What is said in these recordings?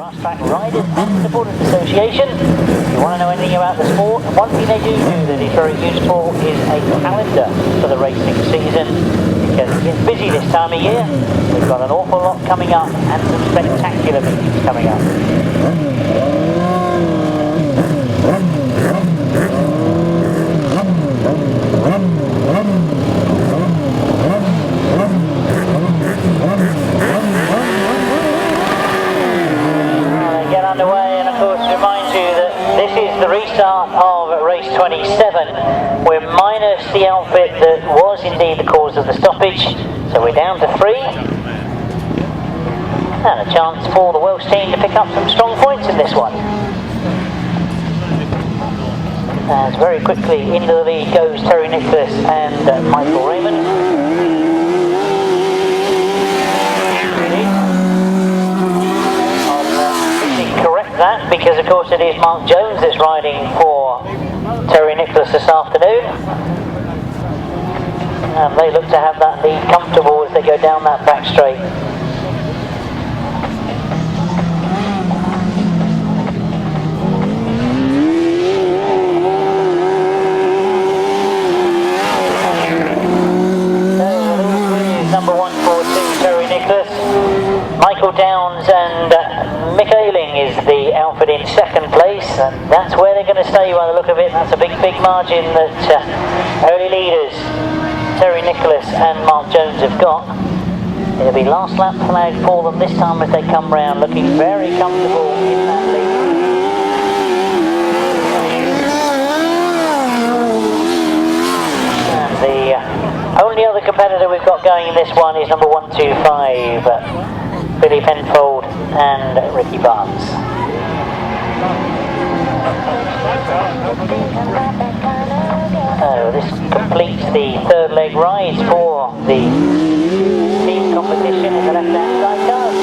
Grasstrack Riders and Supporters Association. If you want to know anything about the sport, one thing they do that is very useful is a calendar for the racing season, because it gets busy this time of year. We've got an awful lot coming up and some spectacular meetings coming up. Underway, and of course reminds you that this is the restart of race 27. We're minus the outfit that was indeed the cause of the stoppage, so we're down to 3, and a chance for the Welsh team to pick up some strong points in this one. As very quickly into the lead goes Terry Nicholas and Michael Raymond. That because of course it is Mark Jones that's riding for Terry Nicholas this afternoon, and they look to have that lead comfortable as they go down that back straight. So number 142 Terry Nicholas, Michael Downs and Mick Ayling is the outfit in second place, and that's where they're going to stay by the look of it. That's a big margin that early leaders Terry Nicholas and Mark Jones have got. It'll be last lap flag for them this time as they come round, looking very comfortable in that lead. And the only other competitor we've got going in this one is number 125. Billy Penfold and Ricky Barnes. So this completes the third leg ride for the team competition in the left-hand sidecars.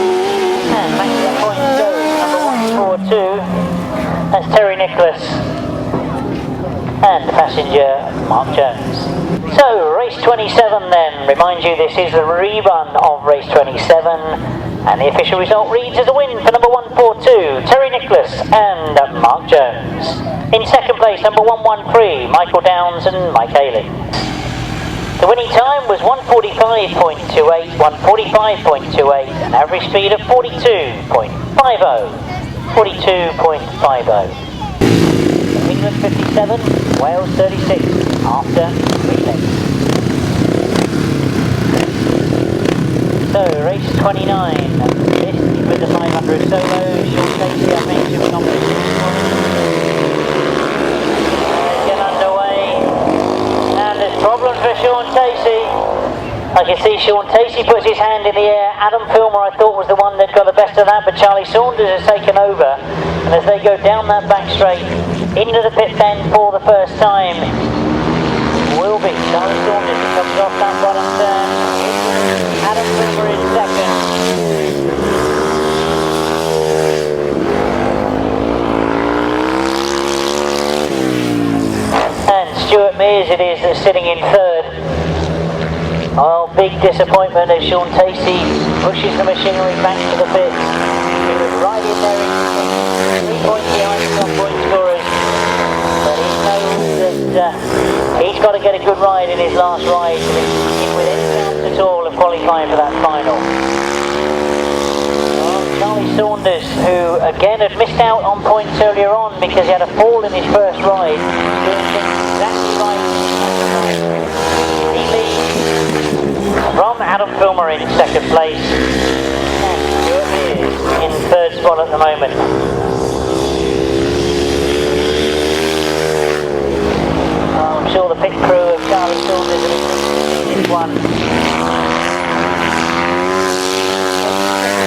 And maximum points goes number 142. That's Terry Nicholas and the passenger Mark Jones. So race 27 then. Remind you this is the rerun of race 27. And the official result reads as a win for number 142, Terry Nicholas and Mark Jones. In second place, number 113, Michael Downs and Mike Ayling. The winning time was 1:45.28, 1:45.28, an average speed of 42.50. 42.50. England 57, Wales 36, after 3 legs. So, race 29, this is with the 500 solo, Shaun Tacey, I mentioned, was on the get underway, and there's problems for Shaun Tacey. I can see Shaun Tacey puts his hand in the air. Adam Filmer I thought was the one that got the best of that, but Charlie Saunders has taken over, and as they go down that back straight, into the pit bend for the first time, will be Charlie Saunders who comes off that bottom turn. Adam Filmer in second. And Stuart Mears it is that's sitting in third. Oh, big disappointment as Shaun Tacey pushes the machinery back to the pits. He was right in there in 3 points behind the top point scorers. But he knows that he's got to get a good ride in his last ride to be with any chance at all of qualifying for that final. Well, Charlie Saunders, who again had missed out on points earlier on because he had a fall in his first ride, doing things exactly right. He leads from Adam Filmer in second place, and Stuart Mears in third spot at the moment. I'm sure the pit crew of Charlie Saunders will be this one.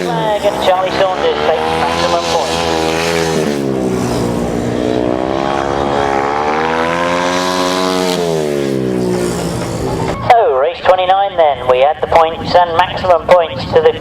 Flag and Charlie Saunders takes maximum points. So race 29 then, we add the points and maximum points to the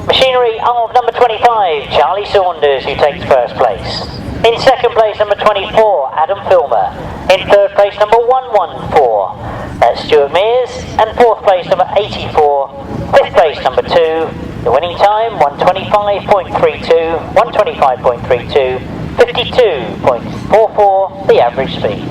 machinery of number 25, Charlie Saunders, who takes first place. In second place, number 24, Adam Filmer. In third place, number 114, that's Stuart Mears. And fourth place, number 84. Fifth place, number 2. The winning time, 125.32, 125.32, 52.44, the average speed.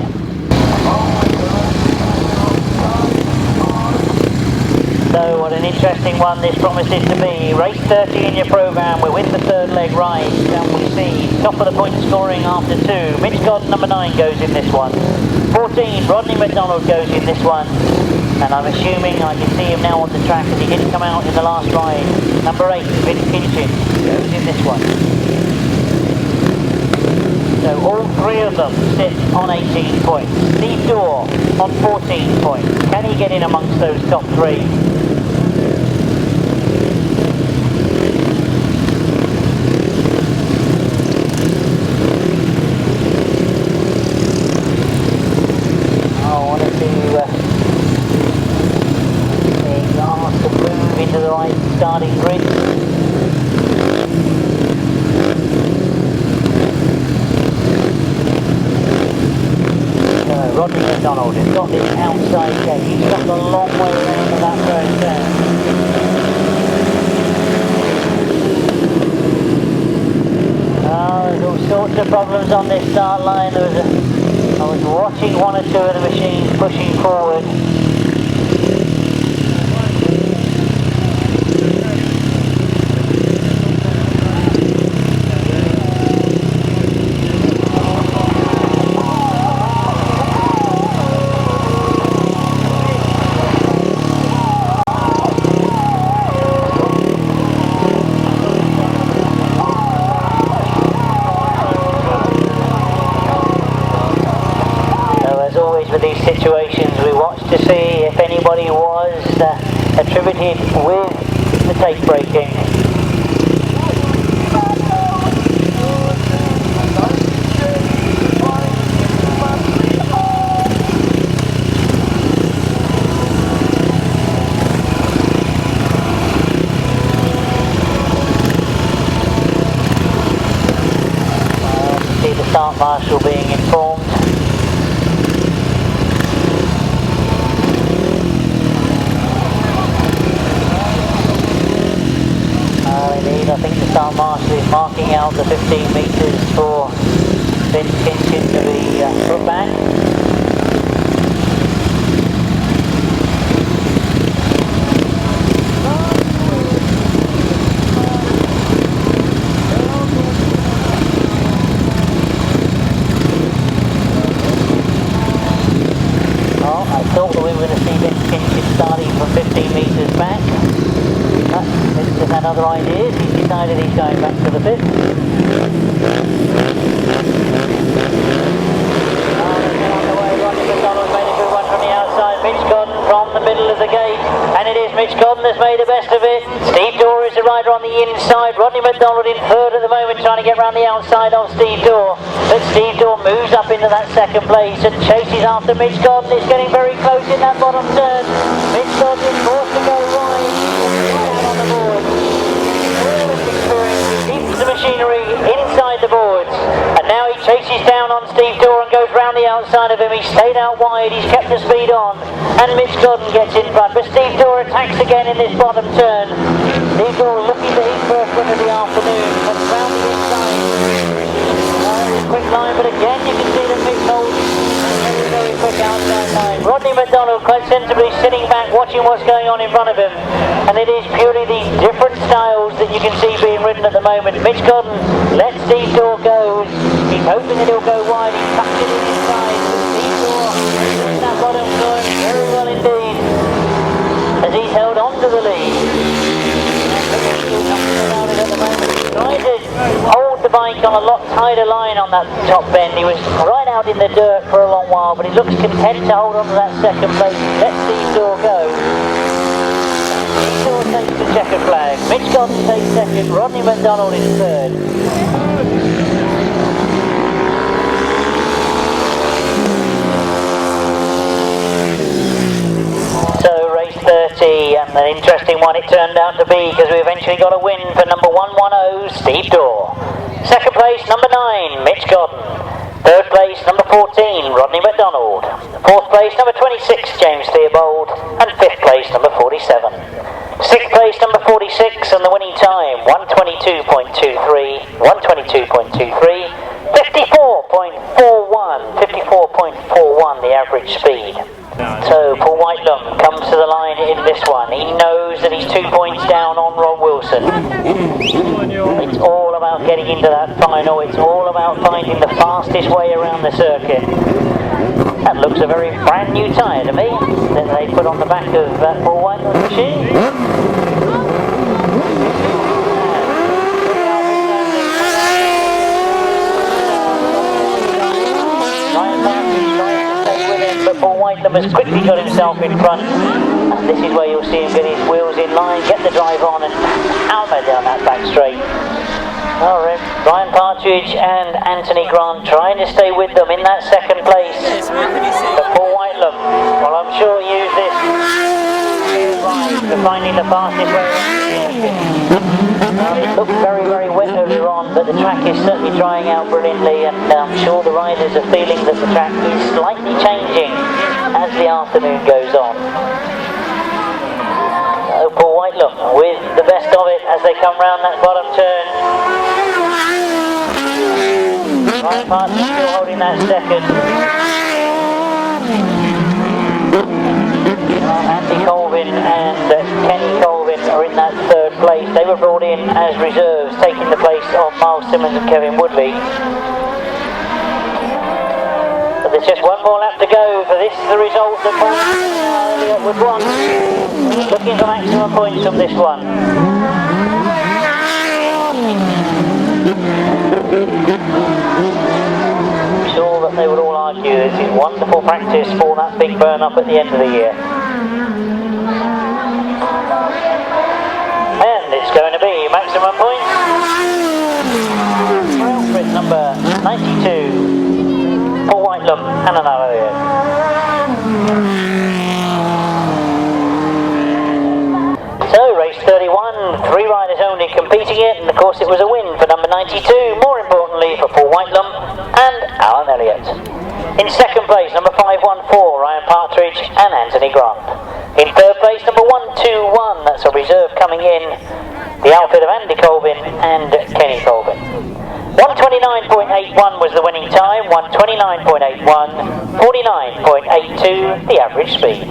So what an interesting one this promises to be. Race 30 in your programme. We're with the third leg right, and we see top of the point scoring after 2. Mitch Godden, number 9, goes in this one. 14, Rodney McDonald goes in this one. And I'm assuming I can see him now on the track as he didn't come out in the last ride. Number 8, Vince Kinchin, goes in this one. So all 3 of them sit on 18 points. Steve Daw on 14 points. Can he get in amongst those top 3? Into the right starting grid. Rodney McDonald has got this outside gate. He's got a long way around to that first turn. There's all sorts of problems on this start line. I was watching 1 or 2 of the machines pushing forward. With these situations, we watch to see if anybody was attributed with the tape breaking. See the start marshal being informed. I think the start marshal is marking out the 15 metres for Vince Kinchin to be put back. Well, I thought that we were going to see Vince Kinchin starting from 15 metres back. Vince has had other ideas. He's decided he's going back to the pit. On the way, Rodney McDonald made a good one from the outside. Mitch Godden from the middle of the gate, and it is Mitch Godden that's made the best of it. Steve Daw is the rider on the inside. Rodney McDonald in third at the moment, trying to get round the outside of Steve Daw. But Steve Daw moves up into that second place and chases after Mitch Godden. It's getting very close in that bottom turn. Mitch Godden is forced to go wide. On the board. Keeps the machinery inside the boards, and now he chases down on Steve Daw and goes round the outside of him. He's stayed out wide, he's kept the speed on, and Mitch Godden gets in front, but Steve Daw attacks again in this bottom turn. Steve Daw looking for his first win of the afternoon, comes round the inside. Quick line, but again you can see that Mitch holds very quick outside line. Rodney McDonald quite sensibly sitting back watching what's going on in front of him, and it is purely these different styles that you can see being ridden at the moment. Mitch Godden lets Steve Daw go. He's hoping that he'll go wide. He's tucked it in inside. Steve Daw in that bottom turn very well indeed, as he's held on to the lead. Trying to hold the bike on a lot tighter line on that top bend. He was right out in the dirt for a long while, but he looks content to hold on to that second place. Let Steve Daw go. Steve Daw takes the checker flag. Mitch Godden takes second. Rodney McDonald is third. So race 30, and an interesting one it turned out to be, because we eventually got a win for number 110, Steve Daw. Second place, number 9, Mitch Godden. Third place, number 14, Rodney McDonald. Fourth place, number 26, James Theobald. And fifth place, number 47. Sixth place, number 46, and the winning time, 122.23, 122.23, 54.41, the average speed. So Paul Whitelam comes to the line in this one. He knows that he's 2 points down on Rob Wilson. It's all about getting into that final. It's all about finding the fastest way around the circuit. That looks a very brand new tyre to me that they put on the back of that Paul Whitelam machine. But Paul Whitelam has quickly got himself in front, and this is where you'll see him get his wheels in line, get the drive on, and hammer down that back straight. All right, Ryan Partridge and Anthony Grant trying to stay with them in that second place. But Paul Whitelam, well, I'm sure use this for finding the fastest way. It looked very, very wet earlier on, but the track is certainly drying out brilliantly, and I'm sure the riders are feeling that the track is slightly changing as the afternoon goes on. So Paul Whitelam with the best of it as they come round that bottom turn. Ryan Partridge still holding that second. Andy Colvin and Kenny Colvin are in that third place. They were brought in as reserves, taking the place of Miles Simmons and Kevin Woodley. But there's just one more lap to go, for this is the result that Paul Elliot would want. Looking for maximum points from this one. I'm sure that they would all argue this is wonderful practice for that big burn up at the end of the year. And it's going to be maximum points. Railfrit number 92, Paul Whitelam Alan Elliot. So race 31, 3 riders only competing it, and of course it was a win for number 92, more importantly for Paul Whitelam and Alan Elliot. In second place, number 514, Ryan Partridge and Anthony Grant. In third place, number 121, that's a reserve coming in, the outfit of Andy Colvin and Kenny Colvin. 129.81 was the winning time, 129.81, 49.82 the average speed.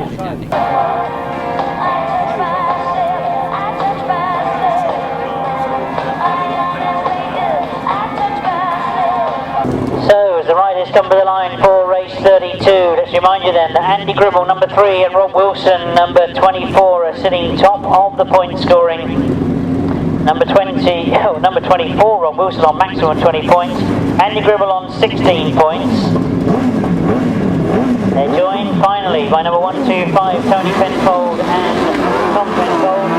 So as the riders come to the line for race 32, let's remind you then that Andy Gribble, number 3, and Rob Wilson, number 24, are sitting top of the point scoring. Number 24, Rob Wilson on maximum 20 points, Andy Gribble on 16 points. They're joined finally by number 125, Tony Penfold and Tom Penfold.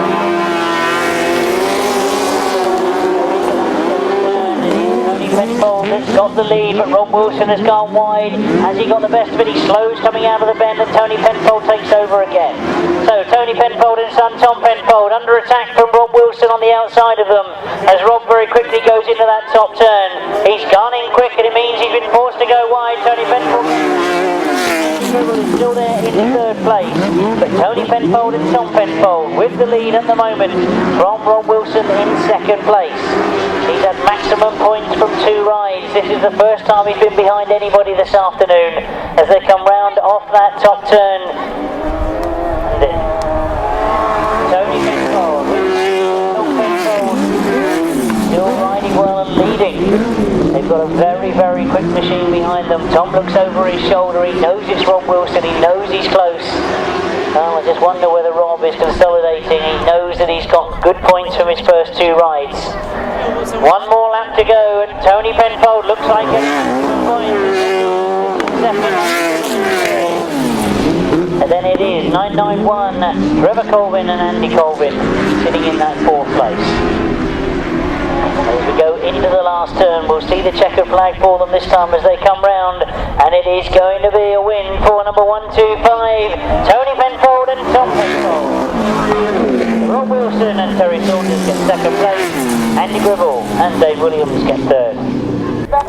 Penfold has got the lead, but Rob Wilson has gone wide. Has he got the best of it? He slows coming out of the bend, and Tony Penfold takes over again. So Tony Penfold and son Tom Penfold under attack from Rob Wilson on the outside of them, as Rob very quickly goes into that top turn. He's gone in quick, and it means he's been forced to go wide. Tony Penfold is still there in third place, but Tony Penfold and Tom Penfold with the lead at the moment from Rob Wilson in second place. He's had maximum points from 2 rides. This is the first time he's been behind anybody this afternoon as they come round off that top turn. And Tony Penfold, still riding well and leading. They've got a very, very quick machine behind them. Tom looks over his shoulder. He knows it's Rob Wilson. He knows he's close. Well, I just wonder whether Rob is consolidating. He knows that he's got good points from his first 2 rides. One more lap to go, and Tony Penfold looks like a point. And then it is 991, Trevor Colvin and Andy Colvin sitting in that 4th place. As we go into the last turn, we'll see the checkered flag for them this time as they come round, and it is going to be a win for number 125, Tony Penfold and Tom Penfold. Rob Wilson and Terry Saunters get second place. Andy Gribble and Dave Williams get third.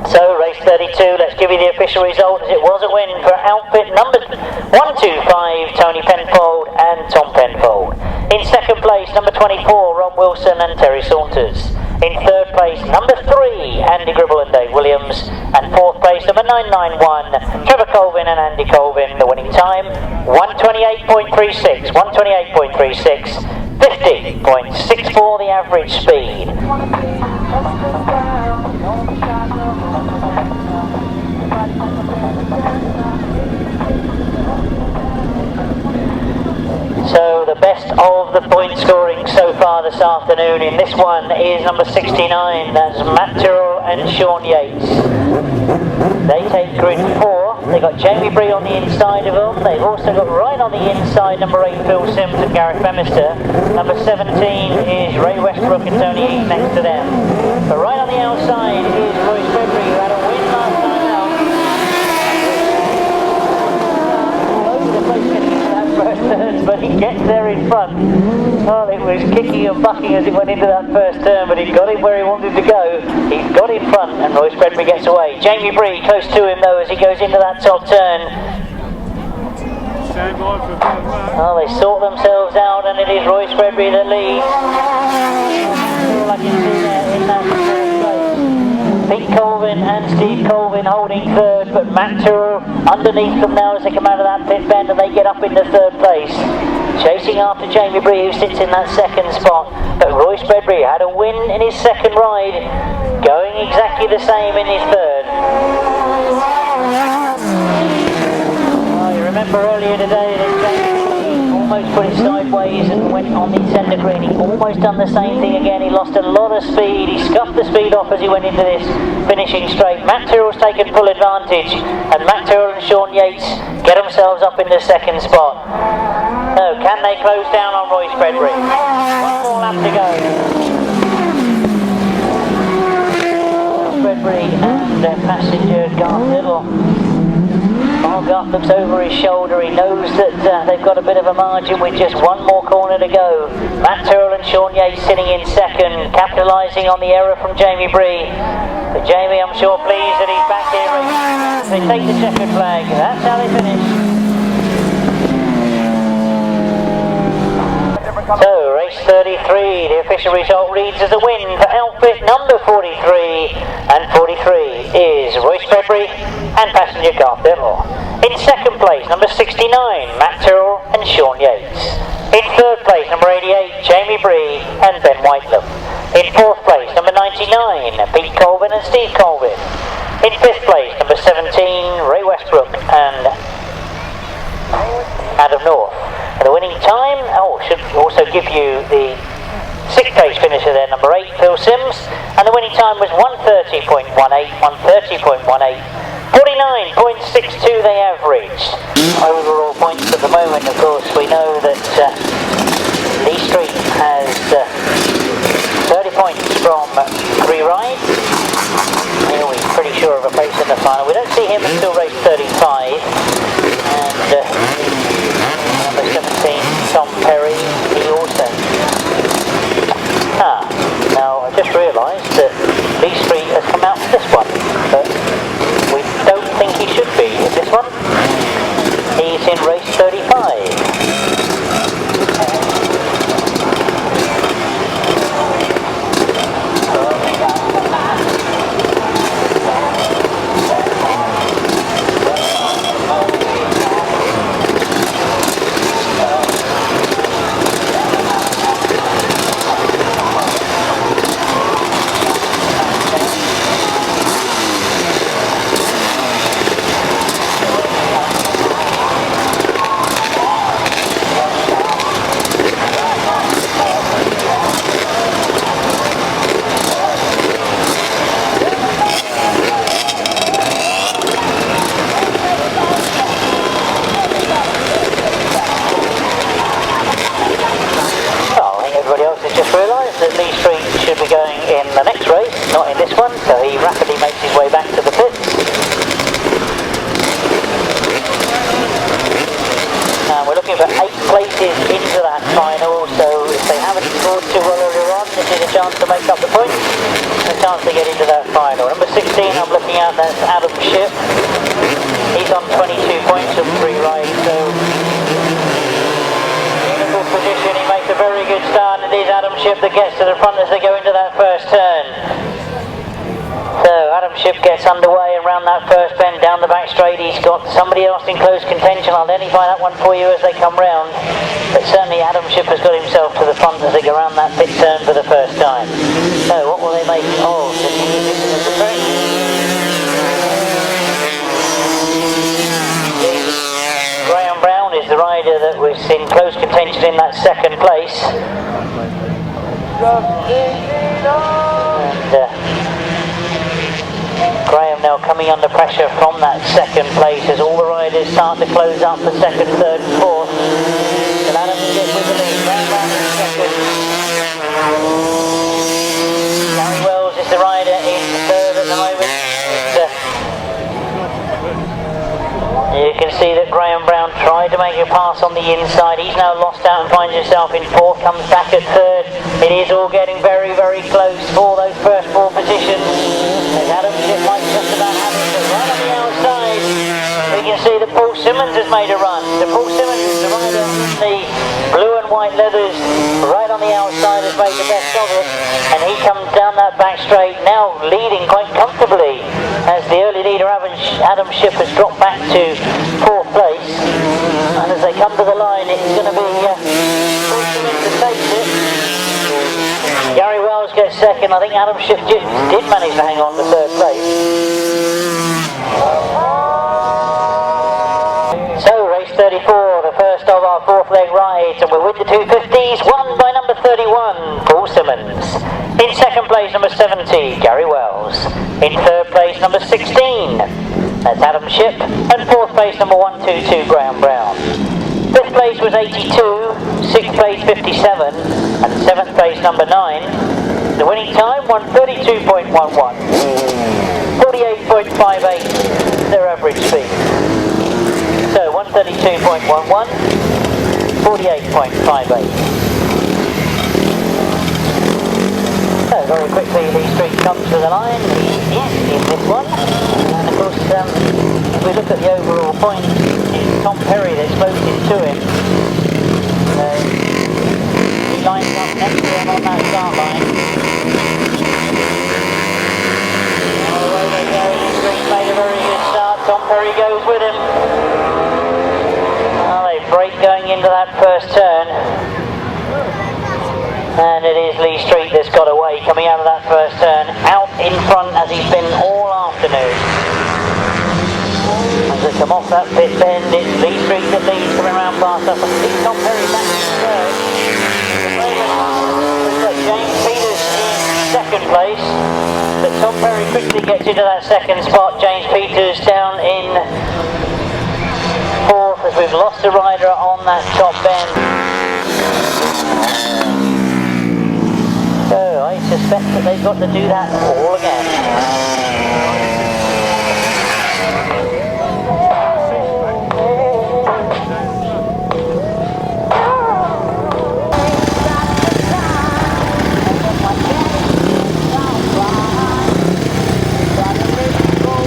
So race 32, let's give you the official result, as it was a win for outfit number 125, Tony Penfold and Tom Penfold. In second place, number 24, Ron Wilson and Terry Saunters. In third place, number 3, Andy Gribble and Dave Williams. And fourth place, number 991, Trevor Colvin and Andy Colvin. The winning time, 128.36, 128.36, 50.64 the average speed. So the best of the point scoring so far this afternoon in this one is number 69, that's Matt Tyrrell and Shaun Yates. They take grid 4, they've got Jamie Bree on the inside of them, they've also got right on the inside number 8 Phil Sims and Gareth Bemister, number 17 is Ray Westbrook and Tony Heath next to them. But right on the outside is Royce February, who had a win last time out. All over the place getting into that first turn, but he gets there in front. Well, it was kicking and bucking as it went into that first turn, but he got him where he wanted to go. He's got in front, and Royce February gets away. Jamie Bree close to him though as he goes into that top turn. Well, they sort themselves out, and it is Royce February that leads. All I can see there in that first place. Pete Colvin and Steve Colvin holding third, but Matt Tyrrell underneath them now as they come out of that pit bend and they get up into third place. Chasing after Jamie Bree, who sits in that second spot, but Royce February had a win in his second ride, going exactly the same in his third. Well, you remember earlier today that Jamie almost put it sideways and went on the centre green. He almost done the same thing again. He lost a lot of speed. He scuffed the speed off as he went into this finishing straight. Matt Tyrrell's taken full advantage, and Matt Tyrrell and Shaun Yates get themselves up in the second spot. No, can they close down on Royce February? One more lap to go. Royce February and their passenger Garth Little. While Garth looks over his shoulder, he knows that they've got a bit of a margin with just one more corner to go. Matt Tyrrell and Shaun Yates sitting in second, capitalising on the error from Jamie Bree. But Jamie, I'm sure, pleased that he's back here. They take the checkered flag. That's how they finish. So, race 33, the official result reads as a win for outfit number 43, and 43 is Royce February and passenger Garth Little. In second place, number 69, Matt Tyrrell and Shaun Yates. In third place, number 88, Jamie Bree and Ben Whitelam. In fourth place, number 99, Pete Colvin and Steve Colvin. In fifth place, number 17, Ray Westbrook and Adam North. And the winning time, should also give you the sixth place finisher there, number 8, Phil Sims. And the winning time was 130.18, 130.18. 49.62 they averaged. Overall points at the moment, of course, we know that Lee Street has 30 points from 3 rides. Here we're pretty sure of a place in the final. We don't see him until race 35. And number 17, Tom Perry, he also. Now I just realised that Lee Street has come out for this one, but we don't think he should be in this one. He's in race 35. That Lee Street should be going in the next race, not in this one, so he rapidly makes his way back to the pits. And we're looking for 8 places into that final, so if they have chance to make up the points, a chance to get into that final. Number 16 I'm looking at, that's Adam Shipp. He's on 22 points from 3 rides, so in a good position. He makes a very good start, and it is Adam Shipp that gets to the front as they go into that first turn. So Adam Shipp gets underway and round that first bend down the back straight. He's got somebody else in close contention. I'll identify that one for you as they come round. But certainly Adam Shipp has got himself to the front as they go round that pit turn for the first time. So what will they make? Oh, the Graham Brown is the rider that was in close contention in that second place. And Graham now coming under pressure from that second place as all the riders start to close up for second, third and fourth. And Adam gets with the lead, round in second. Gary Wells is the rider in third at the moment. You can see that Graham Brown tried to make a pass on the inside. He's now lost out and finds himself in fourth, comes back at third. It is all getting very, very close for those first 4 positions. As Adam Shipp might just about have it, but right on the outside, we can see that Paul Simmons has made a run. So Paul Simmons is the rider in the blue and white leathers, right on the outside, has made the best of it. And he comes down that back straight, now leading quite comfortably, as the early leader Adam Shipp has dropped back to 4th place. And as they come to the line, it's going to be Paul Simmons that takes it. Gary Wells gets second. I think Adam Shipp did manage to hang on to 3rd place. So race 34, the first of our 4th leg rides, and we're with the 250s, won by number 31, Paul Simmons. In 2nd place, number 70, Gary Wells. In 3rd place, number 16, that's Adam Shipp. And 4th place, number 122, Graham Brown. 5th place was 82, 6th place 57, and 7th place number 9. The winning time 132.11, 48.58 their average speed. So 132.11, 48.58. So very quickly Lee Street comes to the line. He is in this one, and of course if we look at the overall points, it's Tom Perry that's closest to him. He lines up next to him on that start line. And away they go. Lee Street made a very good start. Tom Perry goes with him. Well, they break going into that first turn. And it is Lee Street that's got away coming out of that first turn, out in front as he's been all afternoon. As they come off that pit bend, it's Lee Street that leads, coming around past us. I think Tom Perry back in third. We've got James Peters in 2nd place, but Tom Perry quickly gets into that 2nd spot. James Peters down in 4th as we've lost a rider on that top bend. So I suspect that they've got to do that all again.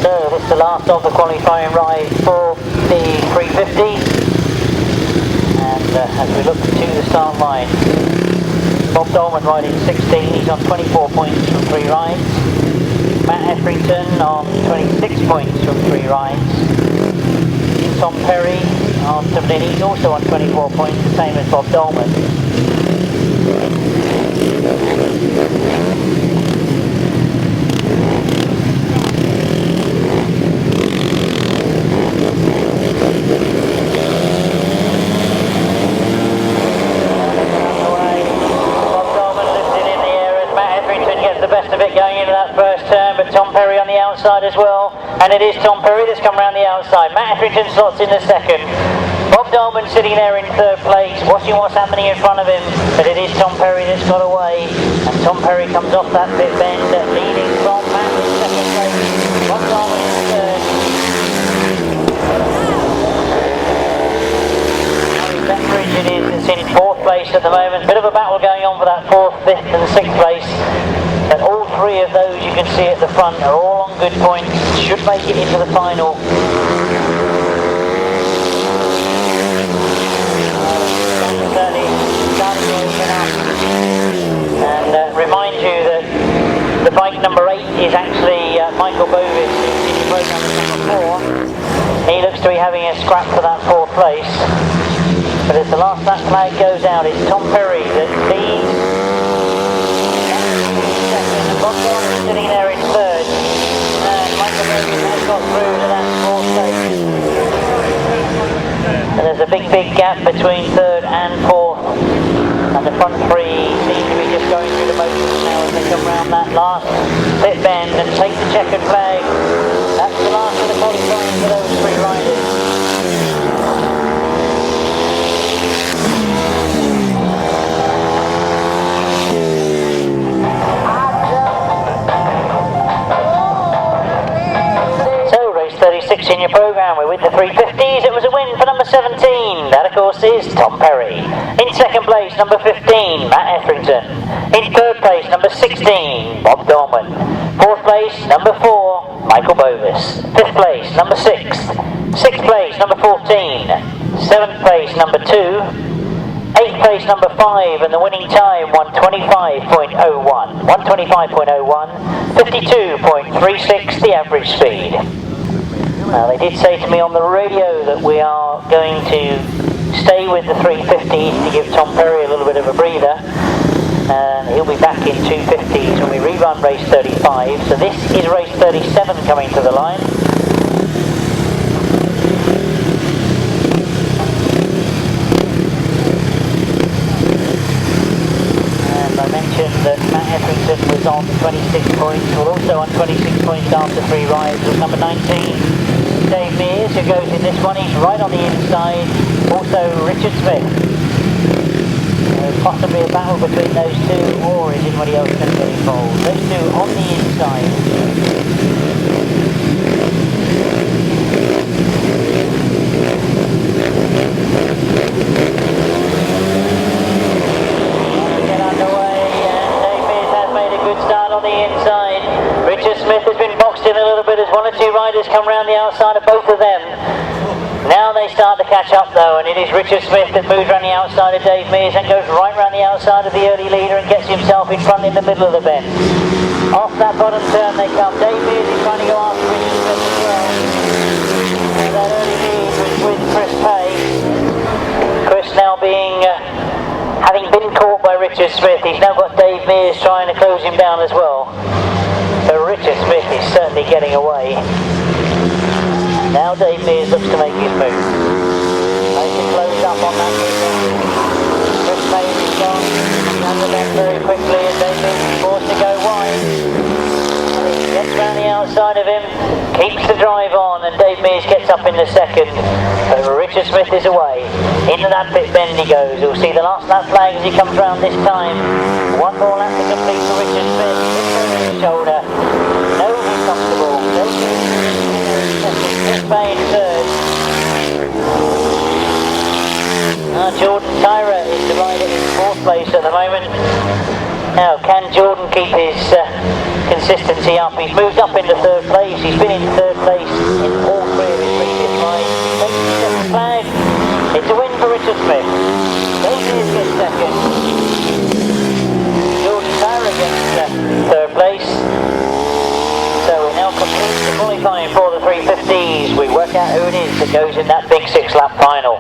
So this is the last of the qualifying ride for the 350. And as we look to the start line, Bob Dolman riding 16, he's on 24 points from 3 rides. Matt Etherington on 26 points from 3 rides. Tom Perry on 17, he's also on 24 points, the same as Bob Dolman. Going into that first turn, but Tom Perry on the outside as well, and it is Tom Perry that's come around the outside. Matt Etherington slots in the 2nd. Bob Dolman sitting there in 3rd place, watching what's happening in front of him, but it is Tom Perry that's got away, and Tom Perry comes off that pit bend, leading from Matt in 2nd place. Bob Dolman in 3rd. Bethbridge it is, it's in 4th place at the moment. Bit of a battle going on for that 4th, 5th and 6th place. front are all on good points, should make it into the final. And remind you that the bike number 8 is actually Michael Bovis in program number 4. He looks to be having a scrap for that 4th place. But as the last lap flag goes out, it's Tom Perry that leads. And Bob Warner is sitting there in 3rd. And Michael Bovis has got through to that 4th place. And there's a big gap between 3rd and 4th. And the front 3 seem to be just going through the motions now as they come round that last pit bend and take the checkered flag. That's the last of the qualifying for those 3 riders. So race 36 in your programme. We're with the 350s. It was a win for number 17. That of course is Tom Perry. In 2nd place, number 15, Matt Etherington. In 3rd place, number 16, Bob Dorman. 4th place, number 4, Michael Bovis. 5th place, number 6. 6th place, number 14. 7th place, number 2. 8th place, number 5, and the winning time, 125.01. 125.01, 52.36, the average speed. Now, they did say to me on the radio that we are going to stay with the 350s to give Tom Perry a little bit of a breather, and he'll be back in 250s when we rerun race 35. So this is race 37 coming to the line. And I mentioned that Matt Etherington was on 26 points, well also on 26 points after 3 rides with number 19. Dave Mears, who goes in this one, he's right on the inside. Also Richard Smith. Possibly a battle between those 2, or is anybody else going to get involved? Those 2 on the inside. Get underway, and Dave Mears has made a good start on the inside. Richard Smith has been boxed in a little bit as 1 or 2 riders come round the outside of both of them. Now they start to catch up though, and it is Richard Smith that moves around the outside of Dave Mears and goes right round the outside of the early leader and gets himself in front in the middle of the bend. Off that bottom turn they come. Dave Mears is trying to go after Richard Smith as well. And that early lead was with Chris Pay. Chris now having been caught by Richard Smith, he's now got Dave Mears trying to close him down as well. So Richard Smith is certainly getting away. Now Dave Mears looks to make his move. Nice to close up on that movement. Chris Pay is gone. Under them very quickly and Dave Mears is forced to go wide. He gets round the outside of him, keeps the drive on, and Dave Mears gets up in the second. But Richard Smith is away. Into that pit bend he goes. You'll see the last lap flag as he comes round this time. 1 more lap to complete for Richard Smith. His shoulder. Nobody comfortable. Chris Pay in 3rd. Jordan Tyra is divided in 4th place at the moment. Now, can Jordan keep his consistency up? He's moved up into 3rd place. He's been in 3rd place in all 3 of his previous rides. He takes the 2nd flag. It's a win for Richard Smith. Dave Mears gets 2nd. Jordan Tyra gets 3rd place. So we now complete the qualifying for the 350s. We work out who it is that goes in that big 6-lap final.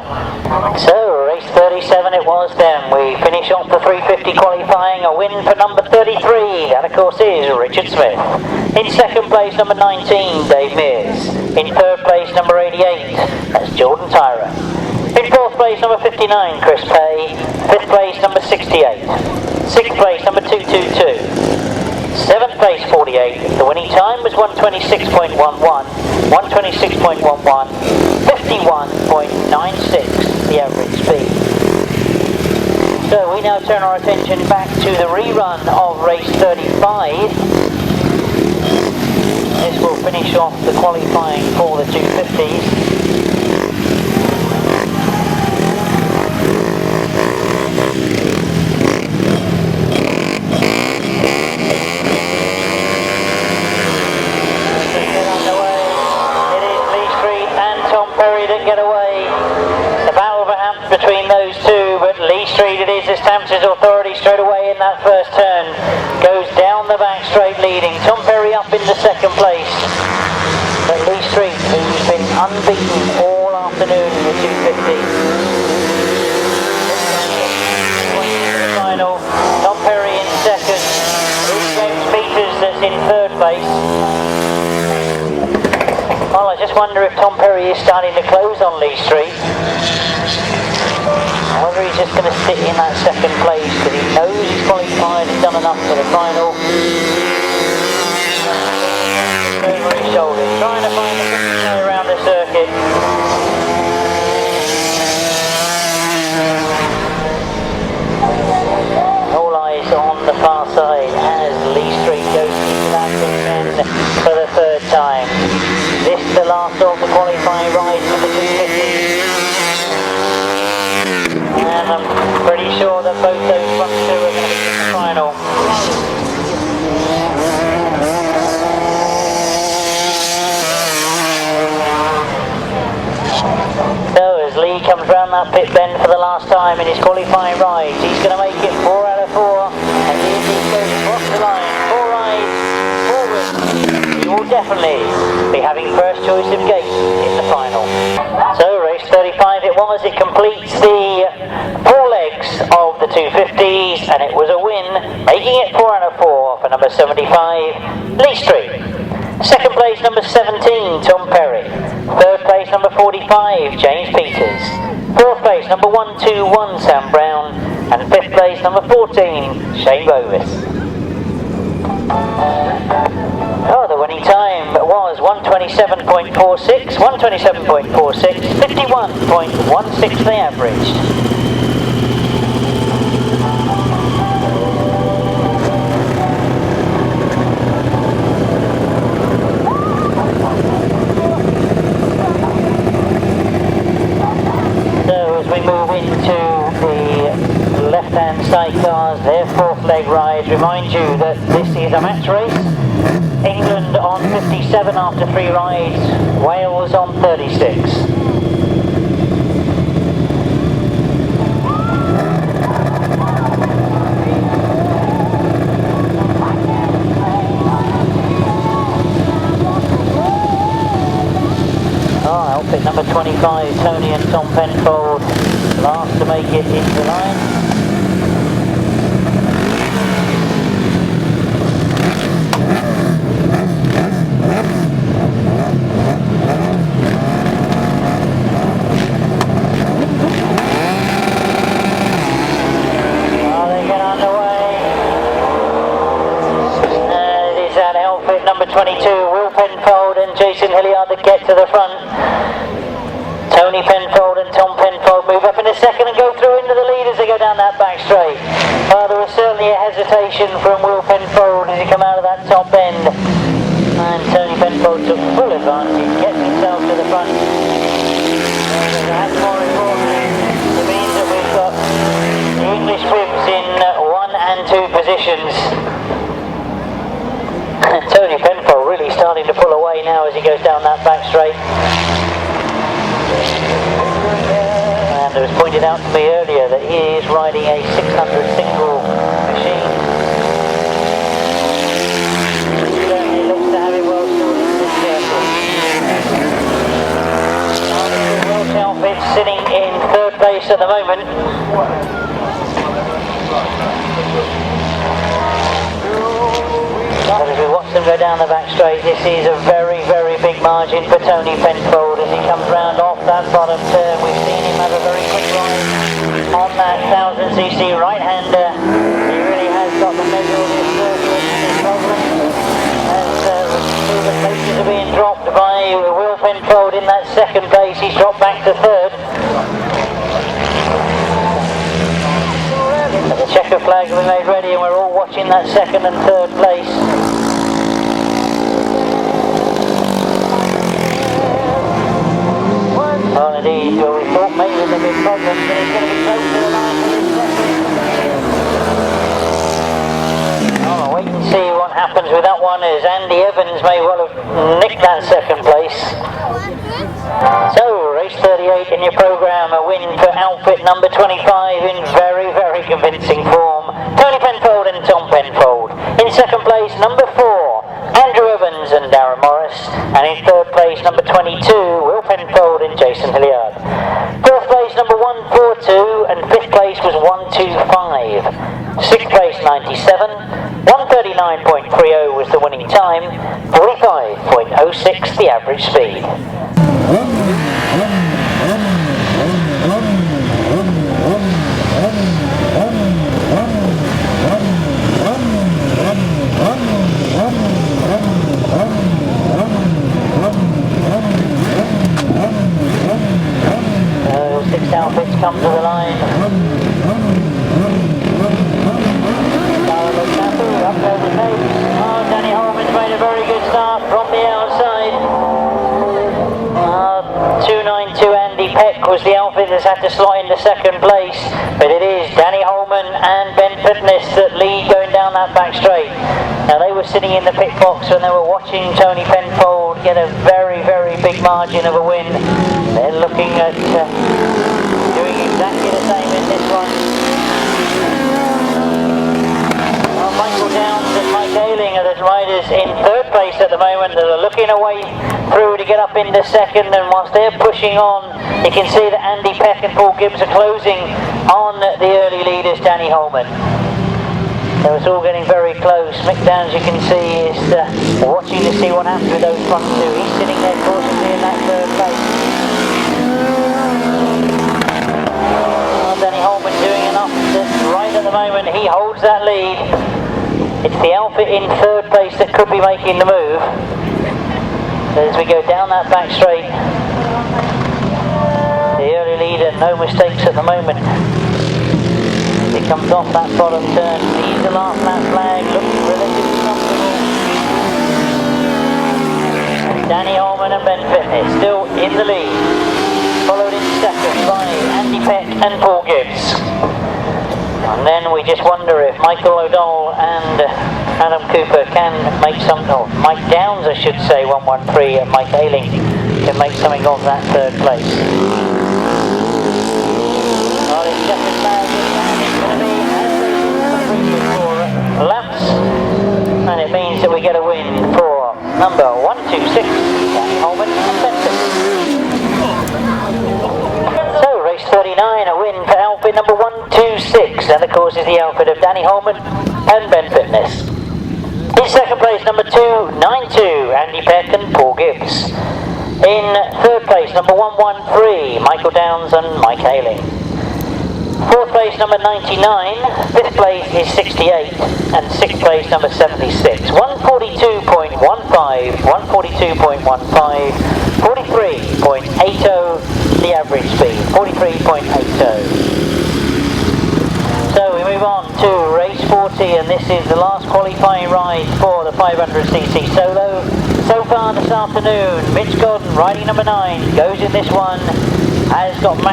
So race 37 it was then. We finish off the 350 qualifying. A win for number 33. That of course is Richard Smith. In 2nd place number 19, Dave Mears. In 3rd place number 88, that's Jordan Tyra. In 4th place number 59, Chris Pay. 5th place number 68. 6th place number 222. 7th place 48, the winning time was 126.11, 126.11, 51.96, the average speed. So we now turn our attention back to the rerun of race 35. This will finish off the qualifying for the 250s. Peter stamps his authority straight away in that first turn. Goes down the back straight leading. Tom Perry up into second place. But Lee Street, who's been unbeaten all afternoon in the 250. Final. Tom Perry in second. James Peters that's in third place. Well, I just wonder if Tom Perry is starting to close on Lee Street. Whether he's just going to sit in that second place, but he knows he's qualified and done enough for the final. Over his shoulders, trying to find the quickest way around the circuit. All eyes on the far side as Lee Street goes into that contend for the third time. This the last of the qualifying ride for the 250. And I'm pretty sure that both those front two are going to be in the final. So as Lee comes round that pit bend for the last time in his qualifying rides, he's going to make it 4 out of 4. And he goes across the line, 4 rides, 4 wins. He will definitely be having first choice of gate in the final. So race 35 it was. It completes the 4 legs of the 250s, and it was a win, making it 4 out of 4 for number 75, Lee Street. Second place, number 17, Tom Perry. Third place, number 45, James Peters. Fourth place, number 121, Sam Brown. And fifth place, number 14, Shane Bovis. Oh, the winning time was 127.46, 127.46, 51.16 they averaged. We move into the left-hand sidecars, their fourth leg ride. Remind you that this is a match race. England on 57 after 3 rides, Wales on 36. Outfit number 25, Tony and Tom Penfold, last to make it into the line. Oh, they get underway. It is that outfit number 22, Will Penfold and Jason Hilliard that get to the front. Tony Penfold and Tom Penfold move up in a second and go through into the lead as they go down that back straight. There was certainly a hesitation from Will Penfold as he came out of that top end. And Tony Penfold took full advantage, gets himself to the front. That's more important. It means that we've got the English whips in 1 and 2 positions. Tony Penfold really starting to pull away now as he goes down that back straight. And it was pointed out to me earlier that he is riding a 600 single machine. He certainly looks to have it well sorted in this circle. Welsh outfit sitting in third place at the moment. But as we watch them go down the back straight, this is a very, very big margin for Tony Penfold as he comes round off that bottom turn. We've seen him have a very quick ride on that 1000cc right-hander. He really has got the measure of his problem. As the places are being dropped by Will Penfold in that second place. He's dropped back to third. The checker flag will be made ready and we're all watching that second and third place. Well indeed, well, we thought maybe there'd be problems, but it's going to be close to the line for this second. Oh, wait and see what happens with that one as Andy Evans may well have nicked that second place. So, race 38 in your programme, a win for outfit number 25 in very, very very convincing form. Tony Penfold and Tom Penfold. In second place, number 4, Andrew Evans and Darren Morris. And in third place, number 22, Will Penfold and Jason Hilliard. Fourth place, number 142, and fifth place was 125. Sixth place, 97. 139.30 was the winning time. 45.06 the average speed. 6 outfits come to the line. Up there the pace. Oh, Danny Holman's made a very good start from the outside. 292 Andy Peck was the outfit that's had to slot into second place, but it is Danny Holman and Ben Fitness that lead going down that back straight. Now they were sitting in the pit box when they were watching Tony Penfold get a very, very big margin of a win. They're looking at doing exactly the same in this one. Michael Downs and Mike Ayling are the riders in third place at the moment that are looking away through to get up into second, and whilst they're pushing on, you can see that Andy Peck and Paul Gibbs are closing on the early leaders, Danny Holman. So it's all getting very close. Mick Downs, you can see, is watching to see what happens with those front two. He's sitting there cautiously in that third place. Danny Holman doing enough right at the moment. He holds that lead. It's the outfit in third place that could be making the move. As we go down that back straight, the early leader, no mistakes at the moment. As he comes off that bottom turn, leads the last lap flag, looks relatively comfortable. Danny Holman and Ben Fitness still in the lead, followed in second by Andy Peck and Paul Gibbs. And then we just wonder if Michael O'Donnell and Adam Cooper can make something, or Mike Downs I should say, 113, and Mike Ayling can make something of that third place. Well, it's just as bad as it's going to be as they for laps, and it means that we get a win for number 126, Danny Holman and Benson. So race 39, a win for outfit number 126, and of course is the outfit of Danny Holman and Ben Fitness. In second place, number 292, Andy Peck and Paul Gibbs. In third place, number 113, Michael Downs and Mike Ayling. Fourth place, number 99. Fifth place is 68, and sixth place, number 76. 142.15, 142.15, 43.80 the average speed, 43.80. So we move on to race 40, and this is the last qualifying ride for the 500cc solo. So far this afternoon, Mitch Godden, riding number 9, goes in this one, has got the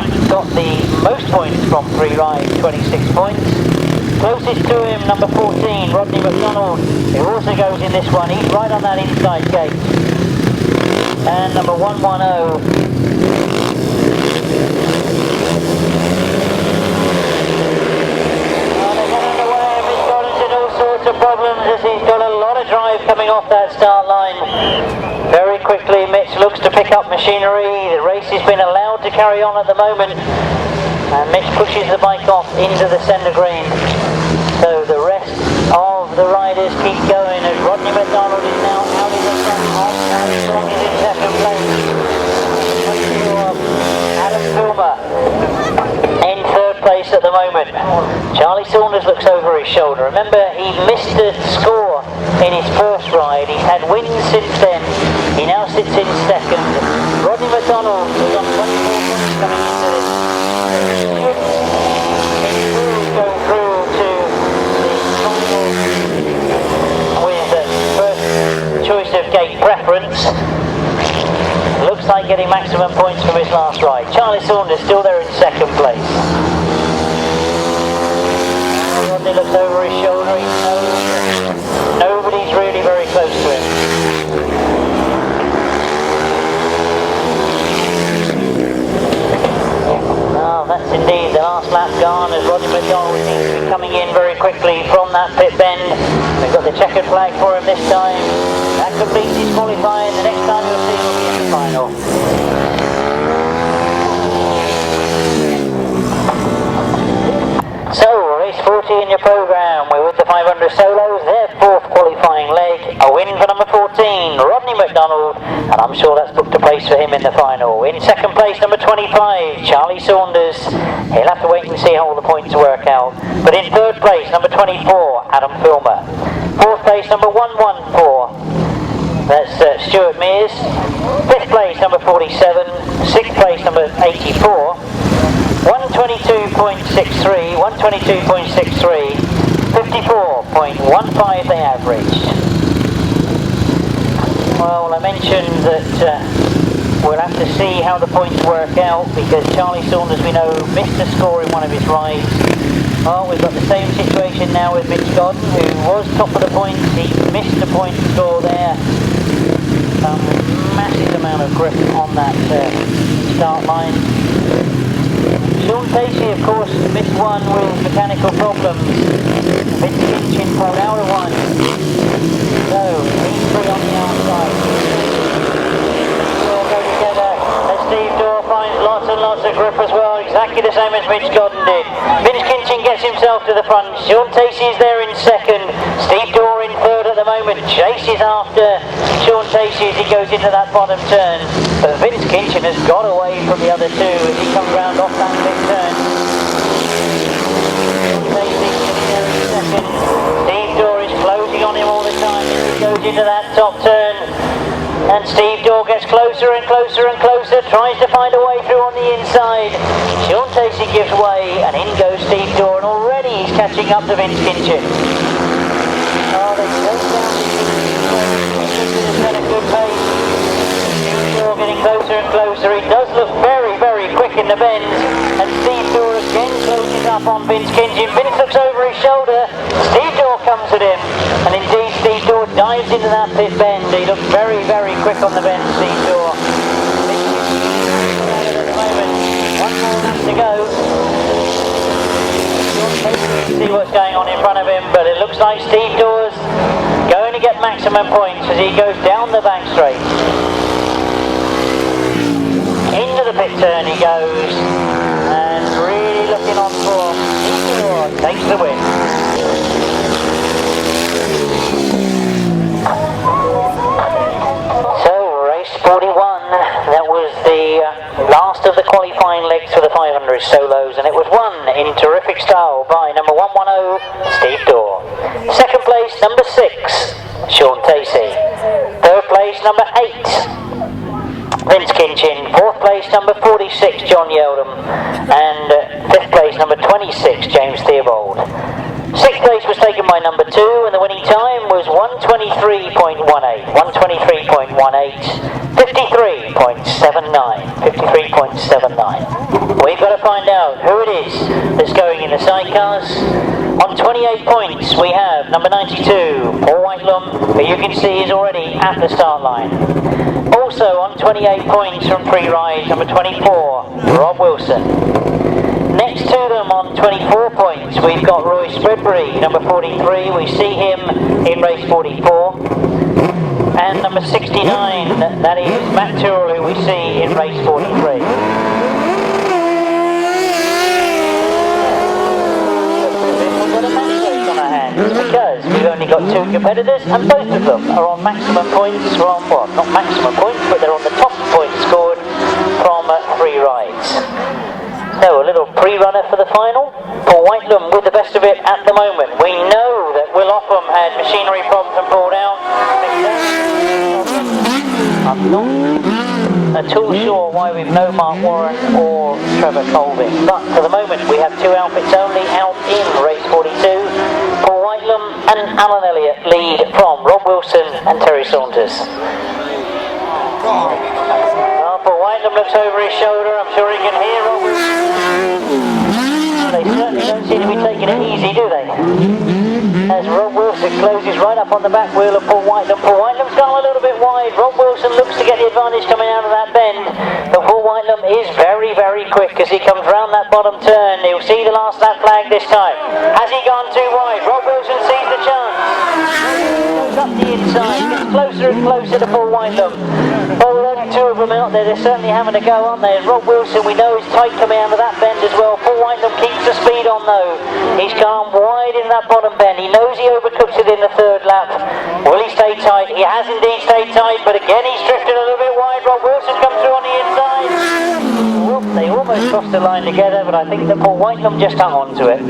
most points from 3 rides, 26 points. Closest to him, number 14, Rodney McDonald, who also goes in this one. He's right on that inside gate. And number 110, of problems as he's got a lot of drive coming off that start line. Very quickly Mitch looks to pick up machinery. The race has been allowed to carry on at the moment, and Mitch pushes the bike off into the centre green. So the rest of the riders keep going as Rodney McDonald is now out in the front. Armstrong is in second place. Adam Filmer in third place at the moment. Charlie Saunders looks over his shoulder. Remember, he missed a score in his first ride. He's had wins since then. He now sits in second. Rodney McDonald is on 24 points coming into this. Going through to the final with the first choice of gate preference. Looks like getting maximum points from his last ride. Charlie Saunders still there in second place. Rodney looks over his shoulder. He knows nobody's really very close to him. Oh, that's indeed the last lap gone as Rodney McDonald seems to be coming in very quickly from that pit bend. We've got the checkered flag for him this time. That completes his qualifying. The next time you'll see him will be in the final. So, race 40 in your programme. We're with the 500 solos, their fourth qualifying leg. A win for number 14, Rodney McDonald, and I'm sure that's booked a place for him in the final. In second place, number 25, Charlie Saunders. He'll have to wait and see how all the points work out. But in third place, number 24, Adam Filmer. Fourth place, number 114. That's Stuart Mears. Fifth place, number 47. Sixth place, number 84. 122.63, 122.63, 54.15 they averaged. Well, I mentioned that we'll have to see how the points work out because Charlie Saunders, we know, missed a score in one of his rides. Oh, we've got the same situation now with Mitch Godden, who was top of the points. He missed a point score there. Massive amount of grip on that start line. Shaun Tacey, of course, missed one with mechanical problems. Vince Kinchin pulled out of one. So, he's free on the outside. All go together. And Steve Daw finds lots and lots of grip as well, exactly the same as Mitch Godden did. Vince Kinchin gets himself to the front. Shaun Tacey is there in second. Steve Daw in third at the moment. Chase is after Shaun Tacey as he goes into that bottom turn. But Vince Kinchin has got away from the other two as he comes round off that big turn. Tacey sitting there in second. Steve Daw is closing on him all the time as he goes into that top turn. And Steve Daw gets closer and closer and closer, tries to find a way through on the inside. Shaun Tacey gives way and in goes Steve Daw, and already he's catching up to Vince Kinchin. Oh, they go down. He's at a good pace. Daw getting closer and closer. He does look very, very quick in the bends. And Steve Daw again closes up on Vince Kinchin. Vince looks over his shoulder. Steve Daw comes at him. And indeed, Steve Daw dives into that pit bend. He looks very, very quick on the bend, Steve Daw. At the moment, one more lap to go. See what's going on in front of him, but it looks like Steve Daw's going to get maximum points as he goes down the back straight. Into the pit turn he goes, and really looking on form. Steve Daw takes the win. So, race 41, that was the last of the qualifying legs for the 500 solos, and it was won in terrific style by number 110, Steve Daw. Second place, number 6, Shaun Tacey. Third place, number 8, Vince Kinchin. Fourth place, number 46, John Yeldham. And fifth place, number 26, James Theobald. Sixth place was taken by number 2, and the winning time was 123.18. 123.18. 53.79. 53.79. We've got to find out who it is that's going in the sidecars. On 28 points, we have number 92, Paul Whitelam, who you can see is already at the start line. Also on 28 points from pre-ride, number 24, Rob Wilson. Next to them on 24 points, we've got Roy Spreadbury, number 43. We see him in race 44. And number 69, that is Matt Tyrrell, who we see in race 43. We've got a match race on our hands because we've only got 2 competitors, and both of them are on maximum points from, well, not maximum points, but they're on the top points scored from 3 rides. So a little pre-runner for the final. Paul Whitelam with the best of it at the moment. We know that Will Offham had machinery problems and pulled out. I'm not at all sure why we've no Mark Warren or Trevor Colvin. But for the moment we have 2 outfits only out in race 42. Paul Whitelam and Alan Elliot lead from Rob Wilson and Terry Saunters. Paul Whitelam looks over his shoulder. I'm sure he can hear Rob Wilson. They certainly don't seem to be taking it easy, do they? As Rob Wilson closes right up on the back wheel of Paul Whitelam. Paul Whitelam's gone a little bit wide. Rob Wilson looks to get the advantage coming out of that bend, but Paul Whitelam is very, very quick as he comes round that bottom turn. He'll see the last lap flag this time. Has he gone too wide? Rob Wilson sees the chance. Goes up the inside, gets closer and closer to Paul Whitelam. Oh, with only two of them out there, they're certainly having a go, aren't they? And Rob Wilson, we know, is tight coming out of that bend as well. Paul Whitelam keeps the speed on though. He's gone wide in that bottom bend. He knows he overcooks it in the third lap. Will he stay tight? He has indeed stayed tight, but again he's drifted a little bit wide. Rob Wilson comes through on the inside. Whoop, they almost crossed the line together, but I think that Paul Whitelam just hung on to it.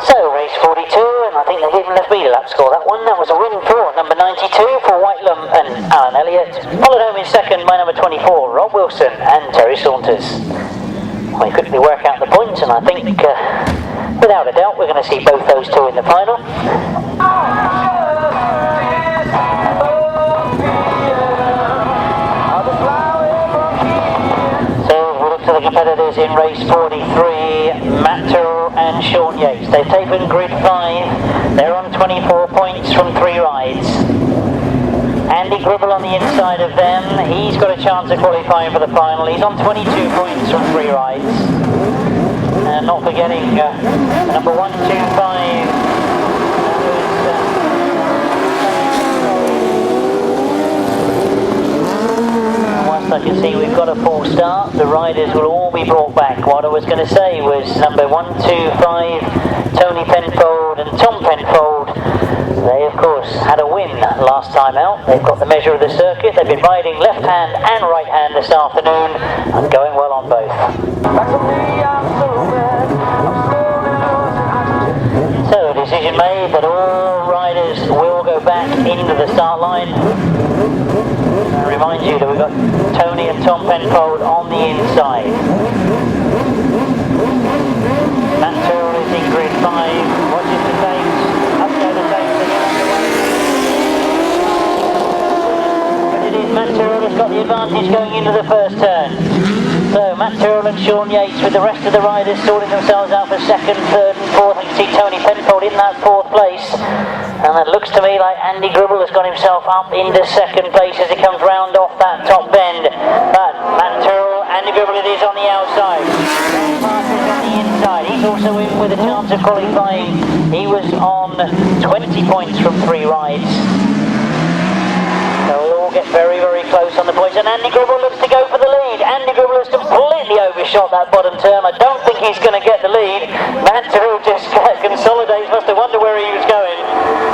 So, race 42, and I think they've even left me the lap score. That one, that was a win for number 92 for Whitelam and Alan Elliot. Followed home in second by number 24, Rob Wilson and Terry Saunters. We quickly work out the points, and I think, without a doubt, we're going to see both those two in the final. So, we'll look to the competitors in race 43, Matt Tyrrell and Shaun Yates. They've taken grid 5. They're on 24 points from 3 rides. Andy Gribble on the inside of them. He's got a chance of qualifying for the final. He's on 22 points from 3 rides. And not forgetting number 125. I can see we've got a full start. The riders will all be brought back. What I was going to say was number 125, Tony Penfold and Tom Penfold. They of course had a win last time out. They've got the measure of the circuit. They've been riding left hand and right hand this afternoon and going well on both. So a decision made that all riders will go back into the start line. I remind you that we've got Tony and Tom Penfold on the inside. Matt Tyrrell is in grid 5, watches the tapes, up go the tapes again underway. But it is Matt Tyrrell has got the advantage going into the first turn. So Matt Tyrrell and Shaun Yates with the rest of the riders sorting themselves out for second, third and fourth. I can see Tony Penfold in that fourth place. And it looks to me like Andy Gribble has got himself up into second place as he comes round off that top bend. But Matt Tyrrell, Andy Gribble it is on the outside. Mark is on the inside. He's also in with a chance of qualifying. He was on 20 points from 3 rides. So we'll all get very, very close on the points. And Andy Gribble looks to go for the lead. Andy Gribble has completely overshot that bottom turn. I don't think he's going to get the lead. Matt Tyrrell just consolidates, must have wondered where he was going.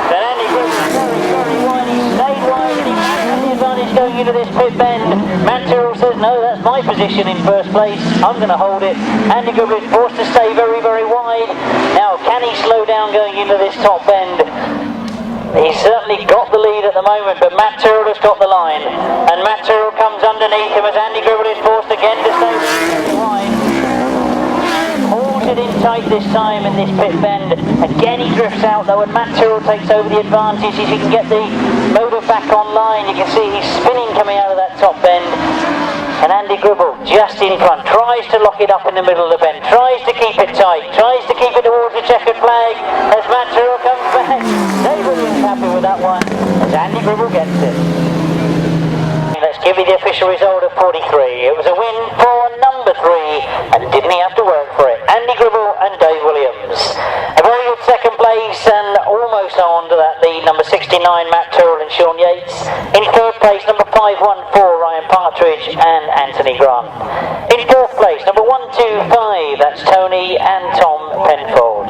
Then Andy Gribble is very, very wide. He stayed wide and he has the advantage going into this pit bend. Matt Tyrrell says, no, that's my position in first place. I'm going to hold it. Andy Gribble is forced to stay very, very wide. Now, can he slow down going into this top bend? He's certainly got the lead at the moment, but Matt Tyrrell has got the line. And Matt Tyrrell comes underneath him as Andy Gribble is forced again to stay wide. Holds it in tight this time in this pit bend. Again he drifts out though, and Matt Tyrrell takes over the advantage as he can get the motor back online. You can see he's spinning coming out of that top bend. And Andy Gribble just in front, tries to lock it up in the middle of the bend, tries to keep it tight, tries to keep it towards the checkered flag as Matt Tyrrell comes back. David is happy with that one as Andy Gribble gets it. Let's give you the official result of 43. It was a win for number 3, and didn't he have to work for it? Andy Gribble and Dave Williams. A very good second place, and almost on to that lead, number 69, Matt Tyrrell and Shaun Yates. In third place, number 514, Ryan Partridge and Anthony Grant. In fourth place, number 125, that's Tony and Tom Penfold.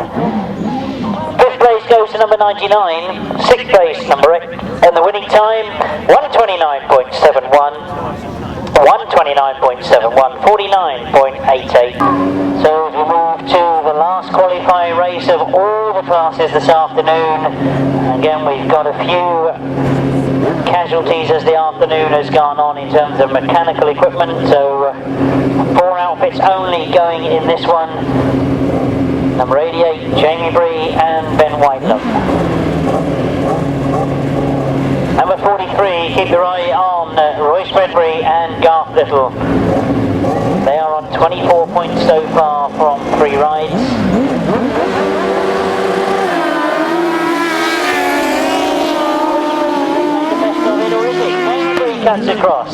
Fifth place goes to number 99, sixth place number 8, and the winning time 129.71, 129.71, 49.88. So we move to the last qualifying race of all the classes this afternoon. Again, we've got a few casualties as the afternoon has gone on in terms of mechanical equipment, so 4 outfits only going in this one. Number 88, Jamie Bree and Ben Whitelam. Number 43, keep your eye on Royce Redbury and Garth Little. They are on 24 points so far from 3 rides. The best of it, or is he? cuts across.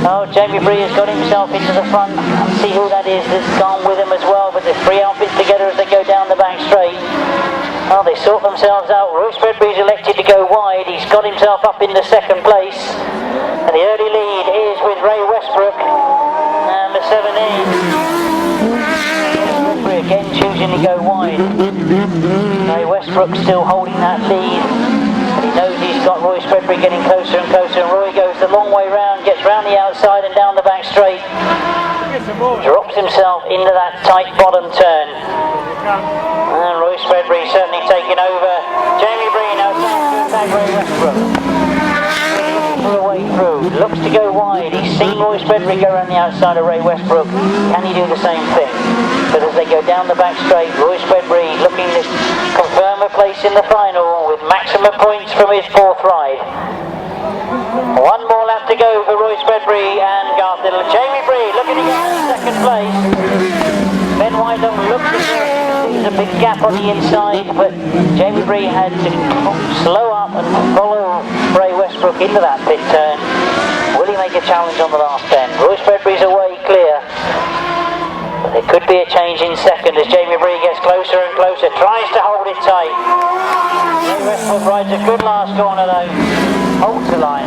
Oh, Jamie Bree has got himself into the front. Let's see who that is that's gone with him as well, but there's three outfits together as they go down the back straight. Oh, they sort themselves out. Royce Redbury's elected to go wide. He's got himself up into second place. And the early lead is with Ray Westbrook, number 17. Redbury again choosing to go wide. Ray Westbrook still holding that lead. But he knows he's got Royce Redbury getting closer and closer, and Roy goes the long way round, gets round the outside and down the back straight. Drops himself into that tight bottom turn. And Royce Redbury certainly taking over. Jamie Bree now trying to attack Ray Westbrook. A way through, looks to go wide. He's seen Royce Redbury go around the outside of Ray Westbrook. Can he do the same thing? But as they go down the back straight, Royce Redbury looking to confirm a place in the final with maximum points from his fourth ride. One more lap to go for Royce Redbury and Garth Little. Jamie Bree looking to get in second place. Ben Whitelam looks as though there's a big gap on the inside, but Jamie Bree had to slow up and follow Ray Westbrook into that pit turn. Will he make a challenge on the last bend? Royce Redbury's away clear. But there could be a change in second as Jamie Bree gets closer and closer, tries to hold it tight. Ray Westbrook rides a good last corner though. Holds the line.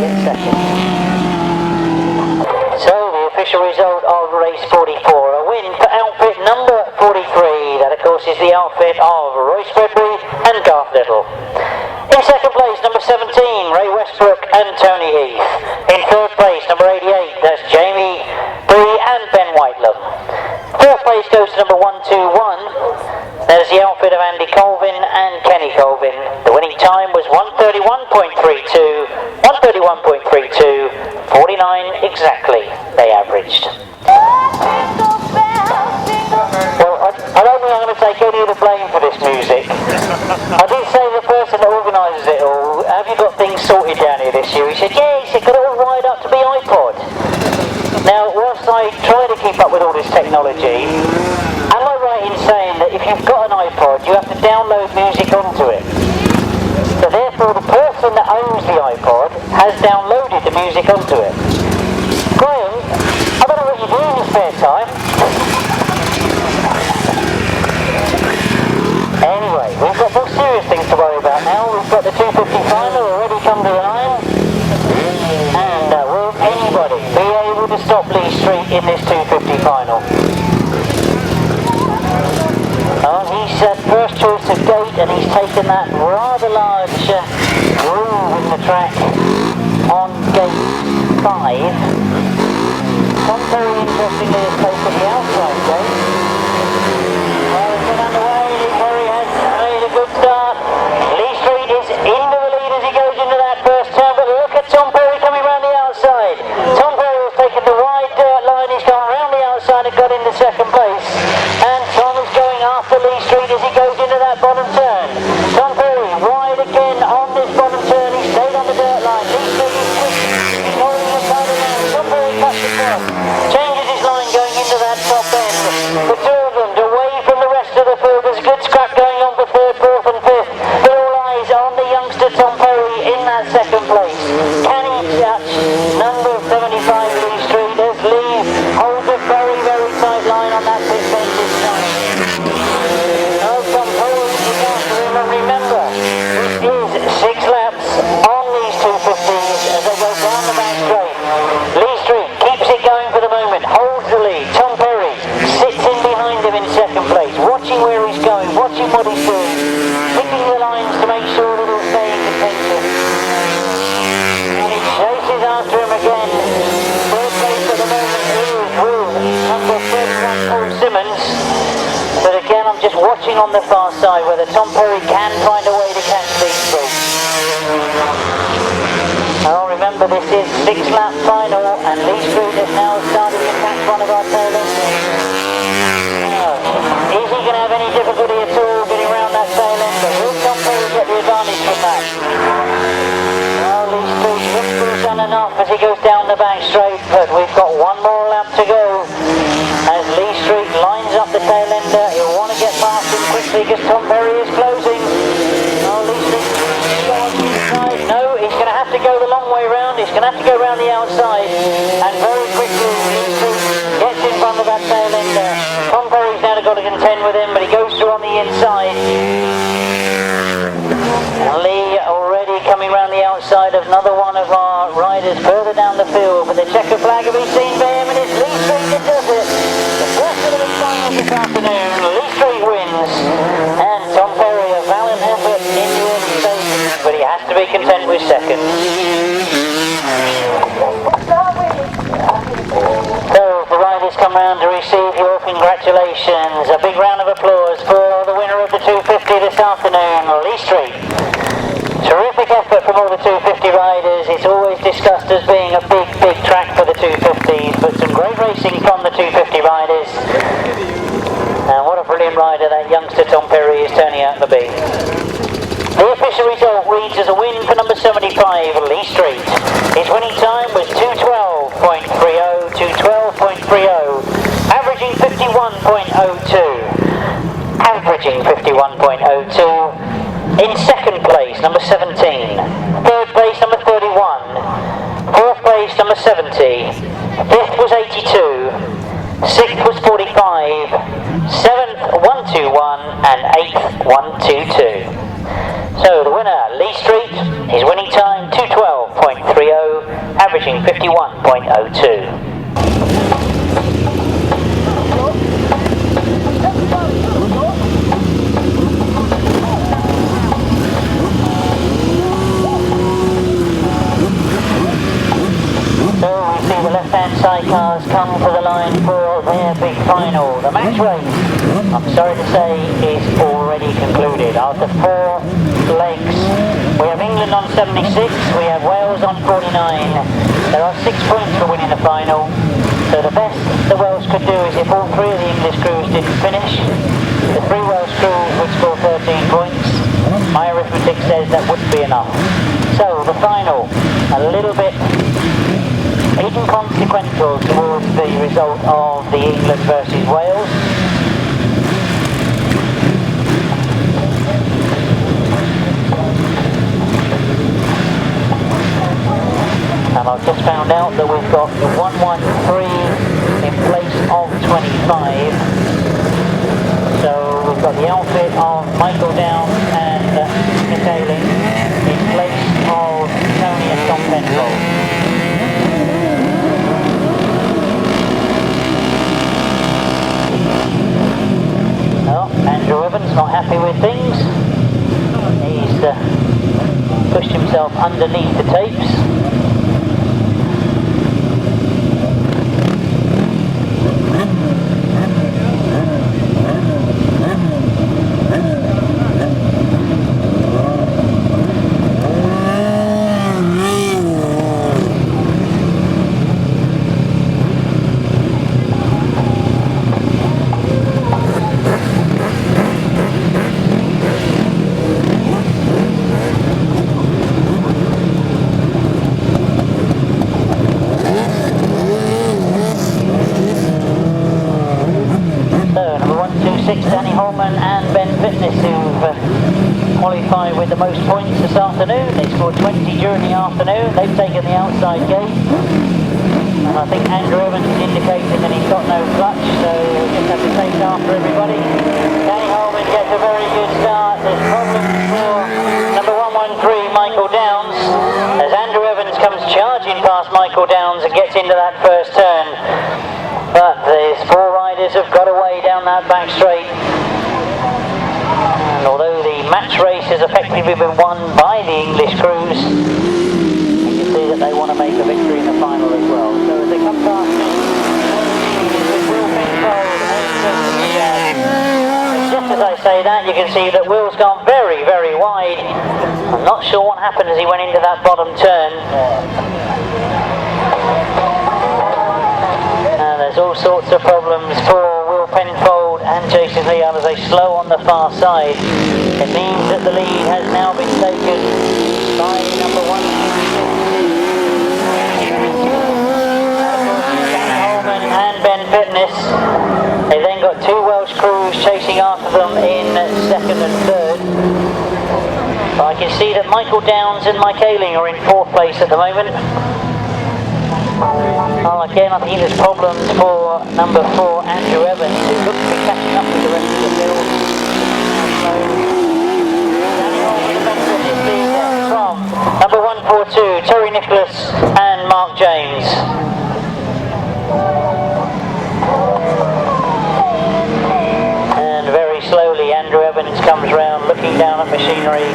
Gets second. So the official result of race 44, a win for outfit number 43. That of course is the outfit of Royce Redbury and Garth Little. In second place, number 17, Ray Westbrook and Tony Heath. In third place, number 88, that's Jamie Bree and Ben Whitelam. Fourth place goes to number 121. There's the outfit of Andy Colvin and Kenny Colvin. The winning time was 1:31.32, 1:31.32, 49 exactly, they averaged. Well, I don't think I'm going to take any of the blame for this music. I did say to the person that organises it all, have you got things sorted down here this year? He said, yeah, he said, got it all wired up to be iPod. Now, whilst I try to keep up with all this technology, am I right in saying that if you've got an iPod, you have to download music onto it? So therefore, the person that owns the iPod has downloaded the music onto it. Graham, I don't know what you do in your spare time. Anyway, we've got more serious things to worry about now. We've got the 250 final already come to the line. And will anybody be able to stop Lee Street in this 250 final? He's first choice of gate, and he's taken that rather large groove in the track on gate 5. Tom Perry, interestingly, has taken the outside gate. Well, it's been underway. Lee Perry has made a good start. Lee Street is into the lead as he goes into that first turn, but look at Tom Perry coming around the outside. Tom Perry has taken the wide dirt line. He's gone around the outside and got into second place. And Tom is going after Lee Street as he goes into that bottom turn. Tom Perry wide again on this bottom turn. He stayed on the dirt line. Lee Street is quick. He's holding the side around. Tom Perry cuts across. Changes his line going into that top end. The two of them away from the rest of the field. There's a good scrap going on for third, fourth and fifth. But all eyes on the youngster Tom Perry in that second place. Can he touch number 75 Lee Street as Lee holds a very, very tight line on that pit fence this time. Oh, Tom Perry is after him, and remember, this is 6 laps on these 250s as they go down the back straight. Lee Street keeps it going for the moment, holds the lead. Tom Perry sits in behind him in second place, watching where he's going, watching what he's doing, picking the lines to make sure that he'll stay in contention. And he chases after him again. Third place at the moment is with number 31 Paul Simmons. But again, I'm just watching on the far side whether Tom Perry can find a way to catch Lee Street. Oh, remember this is 6 lap final, and Lee Street has now started to catch one of our tail enders. Is he going to have any difficulty at all getting around that tail end? But will Tom Perry get the advantage from that? Well, Lee Street looks to have done enough as he goes down the back straight, but we've got one more lap to go. As Lee Street lines up the tail ender, he'll want to get past him quickly because Tom Perry is closing. Oh, Lee Street, go on the inside. No, he's going to have to go the long way round. have to go round the outside, and very quickly gets in front of that tail ender. Tom Perry's now got to contend with him, but he goes through on the inside. And Lee already coming round the outside of another one of our riders further down the field, but the checker flag will be seen for him, and it's Lee Street that does it. The first of the big final this afternoon, Lee Street wins, and Tom Perry a valiant effort in the early stages, but he has to be content with second. So the riders come round to receive your congratulations. A big round of applause for the winner of the 250 this afternoon, Lee Street. Terrific effort from all the 250 riders. It's always discussed as being a big track for the 250s, but some great racing from the 250 riders. And what a brilliant rider that youngster Tom Perry is turning out to be. The official result reads as a win for number 75, Lee Street. His winning time was 2:12.30, 2:12.30, averaging 51.02. Averaging 51.02. In second place, number 17. Third place, number 31. Fourth place, number 70. Fifth was 82. Sixth was 45. Seventh, 121. And eighth, 122. So the winner, Lee Street, his winning time 2:12.30, averaging 51.02. So we see the left-hand sidecars come to the line for their big final. The match race, I'm sorry to say, is already concluded. After 4 legs, we have England on 76, we have Wales on 49. There are 6 points for winning the final. So the best the Wales could do is if all 3 of the English crews didn't finish, the 3 Welsh crews would score 13 points. My arithmetic says that wouldn't be enough. So the final, a little bit inconsequential towards the result of the England versus Wales. And I've just found out that we've got 113 in place of 25. So we've got the outfit of Michael Downs and Nick Ayling in place of Tony and Tom Penfold. Well, Andrew Evans not happy with things. He's pushed himself underneath the tapes. With the most points this afternoon. They scored 20 during the afternoon. They've taken the outside gate, and I think Andrew Evans is indicating that he's got no clutch, so he'll just have to take after everybody. Danny Holman gets a very good start. There's problems for number 113 Michael Downs as Andrew Evans comes charging past Michael Downs and gets into that first turn, but these 4 riders have got away down that back straight. And although the match race has effectively been won by the English crews, you can see that they want to make a victory in the final as well. So as they come past me, just as I say that, you can see that Will's gone very, very wide. I'm not sure what happened as he went into that bottom turn. And there's all sorts of problems for Will Penfold and Jason Leal as they slow on the far side. It means that the lead has now been taken by number 1. Danny Holman and Ben Fitness. They then got 2 Welsh crews chasing after them in second and third. But I can see that Michael Downs and Mike Ayling are in 4th place at the moment. Well, again, I think there's problems for number 4, Andrew Evans, who looks to be catching up with the rest of the field. From number 142, Terry Nicholas and Mark James. And very slowly, Andrew Evans comes round, looking down at machinery,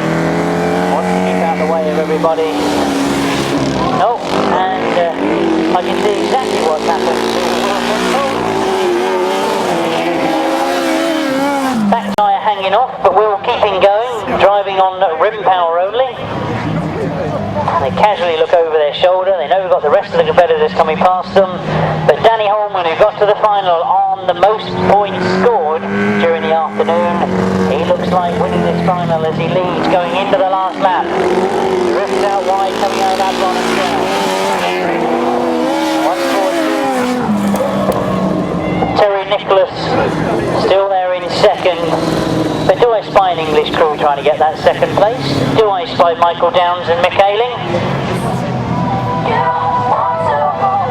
wants to keep out the way of everybody. No, and I can see exactly what's happened. Back tyre hanging off, but we're keeping going, driving on rim power only. They casually look over their shoulder, they know we've got the rest of the competitors coming past them, but Danny Holman, who got to the final on the most points scored during the afternoon, he looks like winning this final as he leads going into the last lap. Drifts out wide, coming out of that bonnet down. 142. Terry Nicholas still there in second. But do I spy an English crew trying to get that second place? Do I spy Michael Downs and Mick Ayling?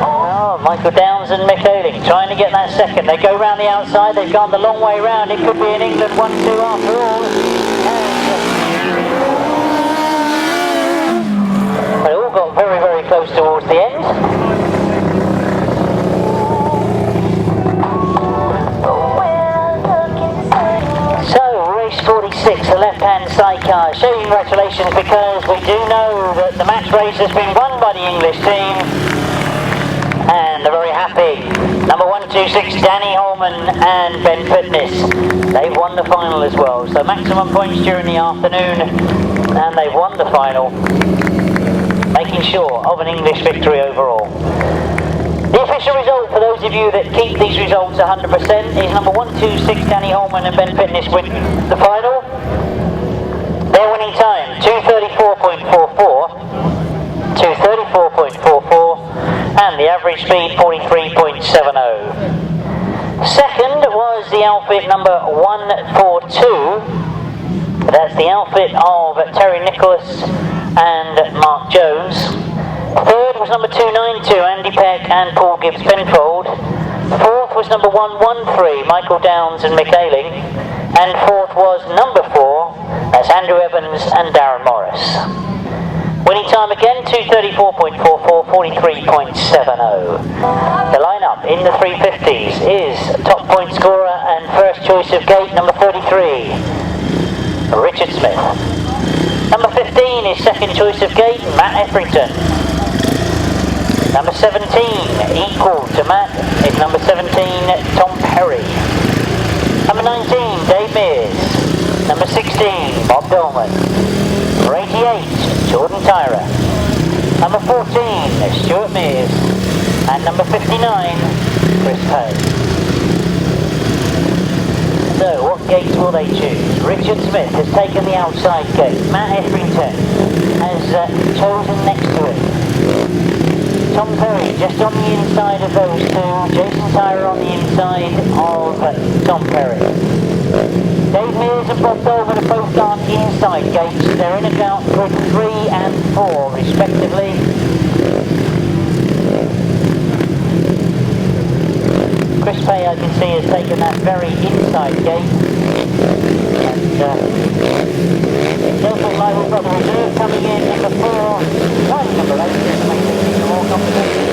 Oh, Michael Downs and Mick Ayling trying to get that second. They go round the outside, they've gone the long way round. It could be an England 1-2 after all. They all got very, very close towards the end. So, race 46, the left-hand sidecar. Show you congratulations, because we do know that the match race has been won by the English team. And they're very happy. Number 126, Danny Holman and Ben Fitness. They've won the final as well. So maximum points during the afternoon, and they've won the final, making sure of an English victory overall. The official result, for those of you that keep these results 100%, is number 126, Danny Holman and Ben Fitness win the final. Their winning time, 2:34.44, 2:34.44, and the average speed, 43.70. Second was the outfit number 142. That's the outfit of Terry Nicholas and Mark Jones. Third was number 292, Andy Peck and Paul Gibbs Penfold. Fourth was number 113, Michael Downs and Mick Ayling. And fourth was number 4, that's Andrew Evans and Darren Morris. Winning time again, 2:34.44, 43.70. The lineup in the 350s is top point scorer and first choice of gate, number 33, Richard Smith. Number 15 is second choice of gate, Matt Etherington. Number 17, equal to Matt, is number 17, Tom Perry. Number 19, Dave Mears. Number 16, Bob Dolman. Number 88, Jordan Tyra. Number 14, Stuart Mears. And number 59, Chris Hay. So, what gates will they choose? Richard Smith has taken the outside gate. Matt Etherington has chosen next to it. Tom Perry just on the inside of those two. Jason Tyra on the inside of Tom Perry. Dave Mears and Bob Dolman are both on the inside gates. They're in about grid 3 and 4 respectively. Chris Pay, I can see, has taken that very inside gate. And it does look like we've got the reserve coming in number 4. Right, number 8, just makes it more complicated.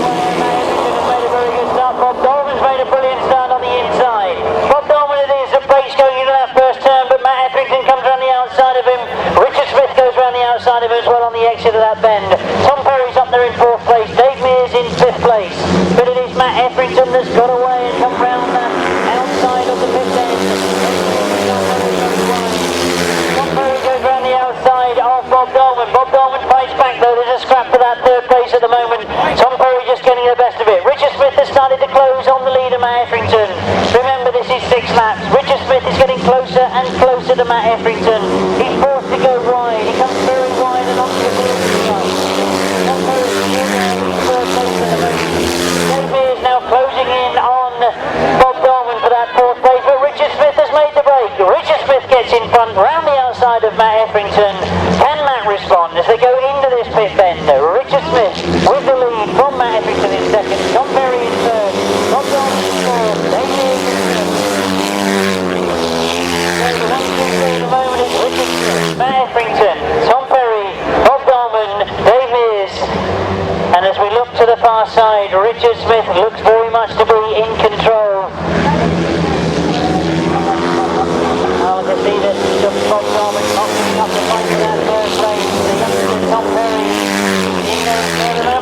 Matt Etherington has made a very good start. Bob Dolman's made a brilliant start on the inside. Bob Dolman, it is a pace going into that first turn, but Matt Etherington comes around the outside of him. Richard Smith goes around the outside of him as well on the exit of that bend. Tom Perry's up there in 4th place. Dave Mears in 5th place. But it is Matt Etherington that's got away and come round that outside of the pit end. Tom Perry goes around the outside of Bob Dolman. Bob Dolman fights back though. There's a scrap for that 3rd place at the moment. Tom Perry just getting the best of it. Richard Smith has started to close on the leader, Matt Etherington. Remember, this is 6 laps. Richard Smith is getting closer and closer to Matt Etherington. He's forced to go wide. He comes very wide and onto the field. Tom Perry is in there. He's 3rd place at the moment. Dave Mears now closing in on Bob Dolman for that 4th place, but Richard Smith has made the break. Richard Smith gets in front round the outside of Matt Etherington. Can Matt respond as they go into this pit bend? Richard Smith with the lead to the far side. Richard Smith looks very much to be in control. I can see that Bob Norman not giving up the fight for that first place. The youngster Tom Perry.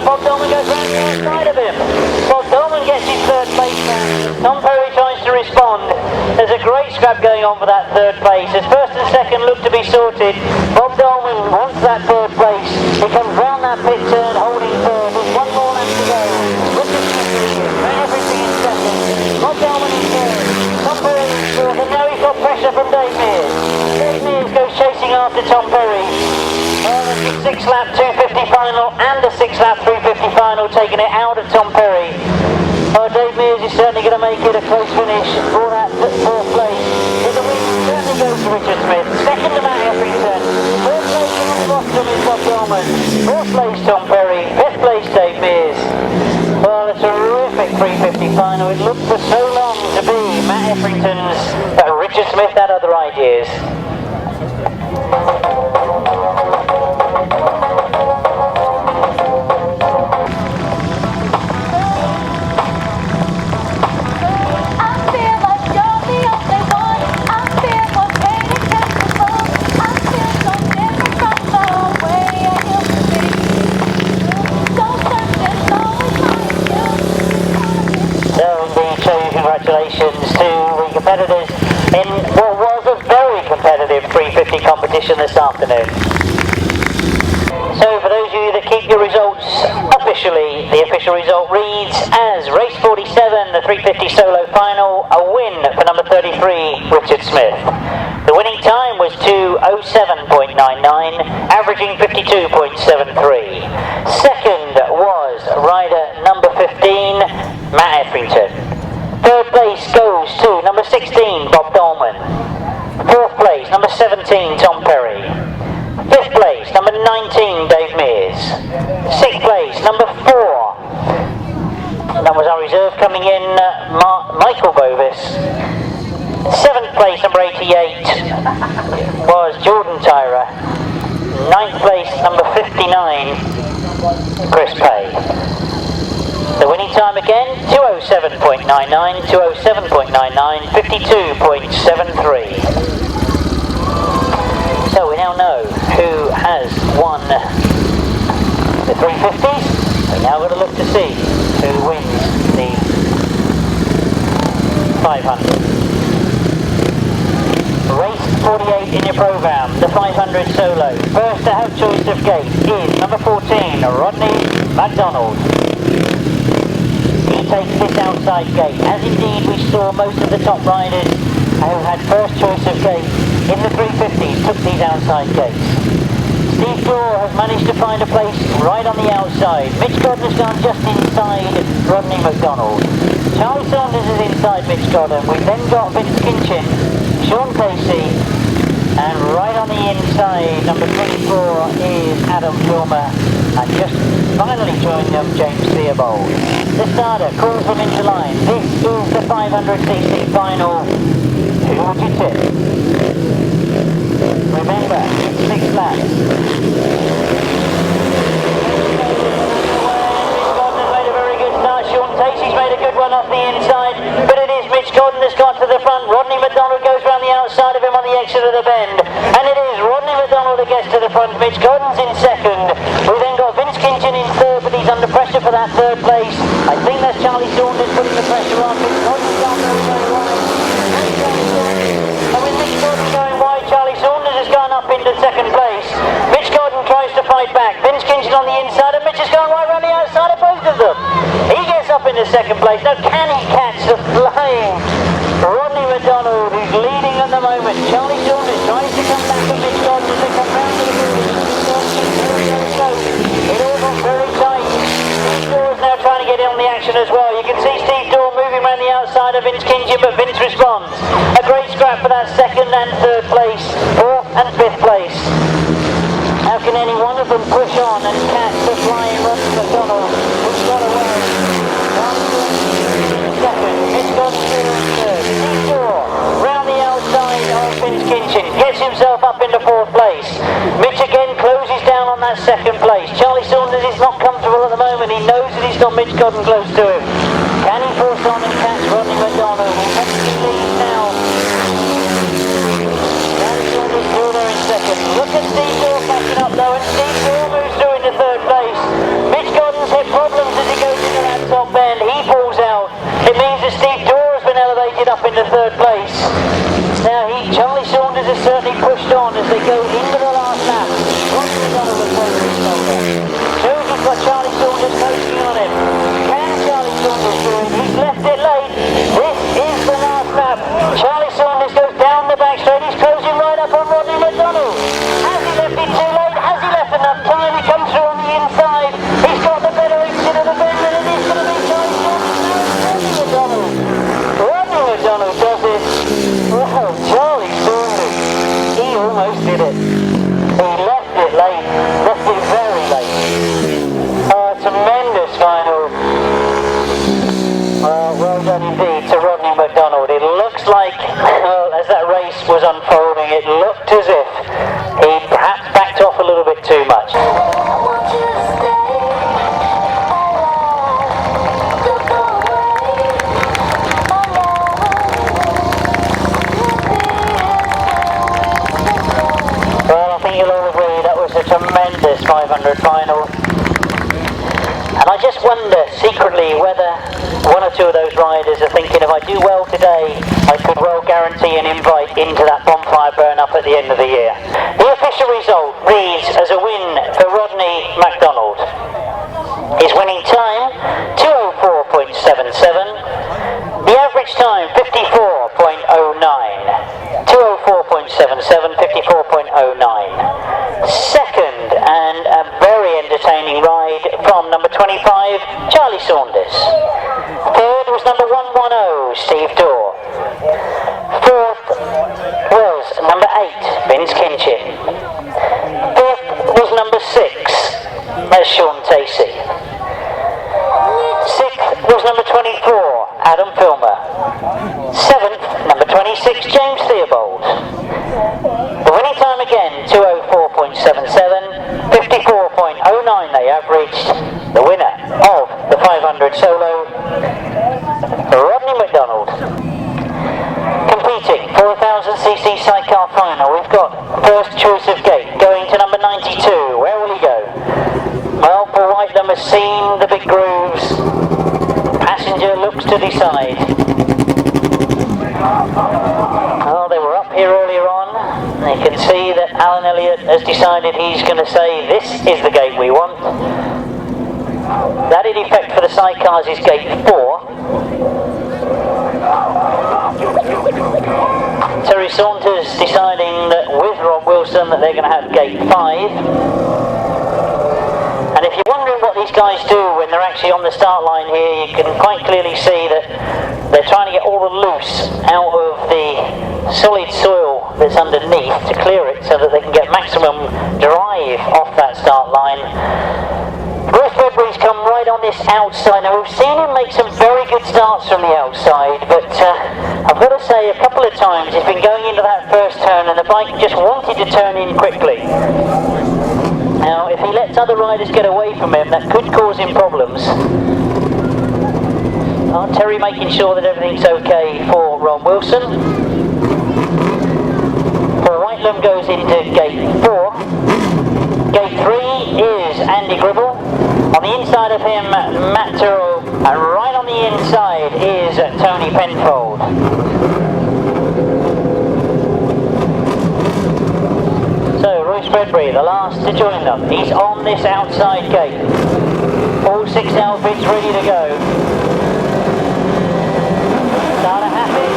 Bob Dolman goes round the outside of him. Bob Dolman gets his third place now. Tom Perry tries to respond. There's a great scrap going on for that third place. As first and second look to be sorted, Bob Dolman wants that third place. He comes round that pit turn holding third. There's one more lap to go. Richard Smith everything in second. Bob Dolman in third. Tom Perry in fourth. And now he's got pressure from Dave Mears. Dave Mears goes chasing after Tom Perry. There's a 6-lap 250 final and a 6-lap 350 final, taking it out of Tom Perry. Dave Mears is certainly going to make it a close finish for that fourth place. But the win certainly goes to Richard Smith. Second to Matt Tyrrell. Third place on the bottom is Bob Dolman. Fourth place Tom Perry. Fifth place Dave Mears. Well, a terrific 350 final. It looked for so long to be Matt Tyrrell's, but Richard Smith had other ideas. Congratulations to the competitors in what was a very competitive 350 competition this afternoon. So for those of you that keep your results officially, the official result reads as race 47, the 350 solo final, a win for number 33, Richard Smith. The winning time was 2:07.99, averaging 52.73. Second was rider number 15, Matt Tyrrell. Third place goes to number 16, Bob Dolman. Fourth place, number 17, Tom Perry. Fifth place, number 19, Dave Mears. Sixth place, number 4. That was our reserve coming in, Michael Bovis. Seventh place, number 88, was Jordan Tyra. Ninth place, number 59, Chris Pay. The winning time again, 2:07.99, 2:07.99, 52.73. So we now know who has won the 350s. We're now going to look to see who wins the 500. Race 48 in your programme, the 500 solo. First to have choice of gate is number 14, Rodney McDonald. He takes this outside gate, as indeed we saw most of the top riders who had first choice of gate in the 350s took these outside gates. Steve Daw has managed to find a place right on the outside. Mitch Godden has gone just inside Rodney McDonald. Charlie Saunders is inside Mitch Godden. We've then got Vince Kinchin, Shaun Tacey, and right on the inside, number 24 is Adam Kilmer, and just finally joined them, James Theobald. The starter calls them into line. This is the 500cc final. Who would you tip? Remember, 6 laps. Godden made a very good start. Shaun Tacey's made a good one off the inside, but it is Mitch Godden that's got to the front. Rodney McDonald goes round the outside of him on the exit of the bend, and it is Rodney McDonald that gets to the front. Mitch Godden's in second. We then got Vince Kinchin in third, but he's under pressure for that third place. I think that's Charlie Saunders putting the pressure on. Mitch Godden's gone very wide. And with Mitch Godden going wide, Charlie Saunders has gone up into second place. Mitch Godden tries to fight back. Vince Kinchin on the inside, and Mitch has gone right around the outside of both of them. He gets up into second place. Now can he catch the flying Rodney McDonald, who's leading at the moment? Charlie Saunders tries to come back to Mitch Godden as they come round to the building. It all got very tight. Steve Daw is now trying to get in on the action as well. You can see Steve Daw moving around the outside of Vince Kinchin, but Vince responds. A great scrap for that second and third place, fourth and fifth place. How can any one of them push on and catch the flying Rodney McDonald, who's got away? Second, Mitch Godden third. Steve Daw round the outside of Vince Kinchin, gets himself up into fourth place. Mitch again closes down on that second place. Charlie Saunders is not comfortable at the moment. and he knows that he's got Mitch Godden close to him. Can he force on and catch Rodney McDonald? He possibly leads now. Saunders still there in second. Look at Steve Daw catching up though, and Steve Daw moves through into third place. Mitch Godden's had problems as he goes into that top bend. He falls out. It means that Steve Daw has been elevated up into third place. Now Charlie Saunters has certainly pushed on as they go into the last lap. Rodney McDonald has closed his shoulder. Shows he's got Charlie Saunters coasting on him. Can Charlie Saunters do it? He's left it late. This is the last lap. Charlie Saunters goes down the back straight. He's closing right up on Rodney McDonald. Has he left it too late? Has he left enough time? He comes through on the inside. He's got the better exit of the bend, and it is going to be Charlie Saunters. Rodney McDonald. Rodney McDonald does it. Wow, Charlie Saunters. He almost did it. He left it late. Left it very late. Tremendous final. Well done indeed to Rodney McDonald. It looks like, as that race was unfolding, it looked as if he perhaps backed off a little bit too much. Well, I think you'll all agree that was a tremendous 500 final. And I just wonder secretly whether one or two of those riders are thinking, if I do well today, I could well guarantee an invite into that bonfire burn up at the end of the year. The official result reads as a win for Rodney McDonald. His winning time, 2:04.77. The average time, 54.09. 2:04.77, 54.09. Second, and a very entertaining ride from number 25, Charlie Saunters. Third was number 110, Steve Daw. Fourth was number 8, Vince Kinchin. Fifth was number 6, that's Shaun Tacey. Sixth was number 24, Adam Filmer. Seventh, number 26, James Theobald. The winning time again, 2:04.77, 54.09 they averaged. The winner of the 500 solo, Rodney McDonald. Competing 4,000cc sidecar final, we've got first choice of gate going to number 92. Where will he go? Well, Paul Whitelam has seen the big grooves. Passenger looks to decide. Well, they were up here earlier on. You can see that Alan Elliot has decided he's going to say, this is the gate we want. That in effect for the sidecars is gate 4. Terry Saunters deciding that with Rob Wilson that they're going to have gate 5. And if you're wondering what these guys do when they're actually on the start line here, you can quite clearly see that they're trying to get all the loose out of the solid soil that's underneath to clear it so that they can get maximum drive off that start line. Bruce Bedbury's come right on this outside. Now we've seen him make some very good starts from the outside, but I've got to say a couple of times he's been going into that first turn and the bike just wanted to turn in quickly. Now, if he lets other riders get away from him, that could cause him problems. Terry making sure that everything's okay for Ron Wilson. Paul Whitelam goes into gate 4. Gate 3 is Andy Gribble. On the inside of him, Matt Tyrrell, and right on the inside is Tony Penfold. So, Royce Bedbury, the last to join them. He's on this outside gate. All 6 outfits ready to go. Starter happy.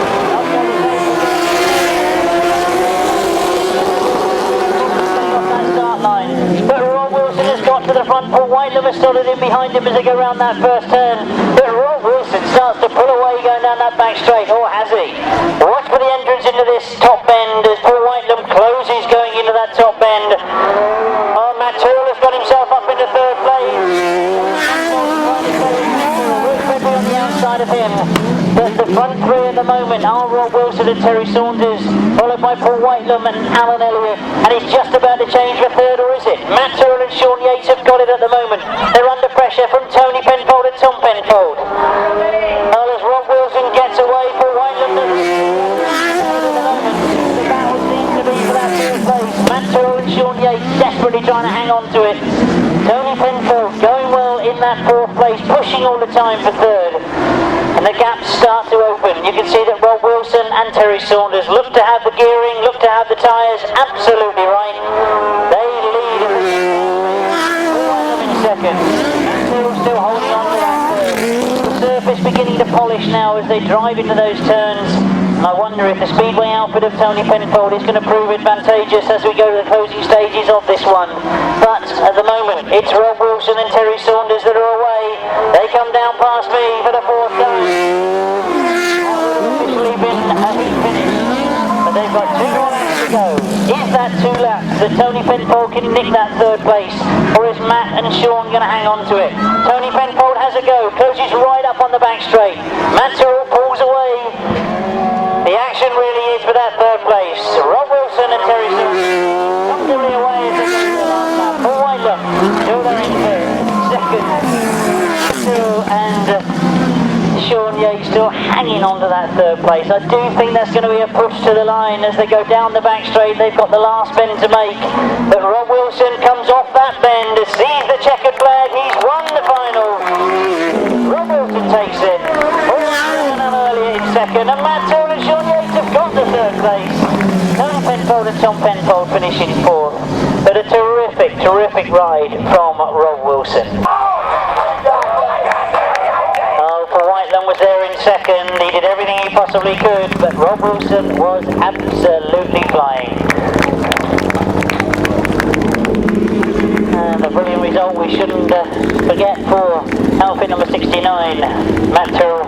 Off that start line. But Rob Wilson has got to the front. Paul Whitelam has started in behind him as they go around that first turn. But Rob Wilson starts to pull away going down that back straight. Or has he? Watch for the entrance into this top bend as Paul Whitelam closes going into that top bend. Oh, Matt Tyrrell has got himself up into third place. On the outside of him. But the front 3 and the the moment are Rob Wilson and Terry Saunters, followed by Paul Whitelam and Alan Elliot, and it's just about to change for third, or is it? Matt Tyrrell and Shaun Yates have got it at the moment. They're under pressure from Tony Penfold and Tom Penfold. Well, as Rob Wilson gets away, Paul Whitelam at the moment. The battle seems to be for that third place. Matt Tyrrell and Shaun Yates desperately trying to hang on to it. Tony Penfold going well in that fourth place, pushing all the time for third. And the gaps start to open. You can see that Rob Wilson and Terry Saunters look to have the gearing, look to have the tyres absolutely right. They lead in second. Still holding on to that third. The surface beginning to polish now as they drive into those turns. And I wonder if the Speedway outfit of Tony Penfold is going to prove advantageous as we go to the closing stages of this one. But at the moment, it's Rob Wilson and Terry Saunters that are away. They come down past me for the fourth time. Officially been a heat finish, but they've got 2 more laps to go. Is that 2 laps that Tony Penfold can nick that third place, or is Matt and Shaun going to hang on to it? Tony Penfold has a go, closes right up on the back straight. Matt Tyrrell pulls away. The action really is for that third place. Rob Wilson and Terry Saunters comfortably away as they go to the last lap. Paul Whitelam still there in third. Second, Tyrrell and Shaun Yates still hanging on to that third place. I do think that's going to be a push to the line as they go down the back straight. They've got the last bend to make. But Rob Wilson comes off that bend, sees the checkered flag. He's won the final. Rob Wilson takes it. Earlier in second, and Matt Tyrrell and Shaun Yates have got to third place. Tony Penfold and Tom Penfold finishing fourth. But a terrific, terrific ride from Rob Wilson. Oh, Paul Whitelam was there in second. He did everything he possibly could, but Rob Wilson was absolutely flying. And a brilliant result we shouldn't forget for outfit number 69, Matt Tyrrell.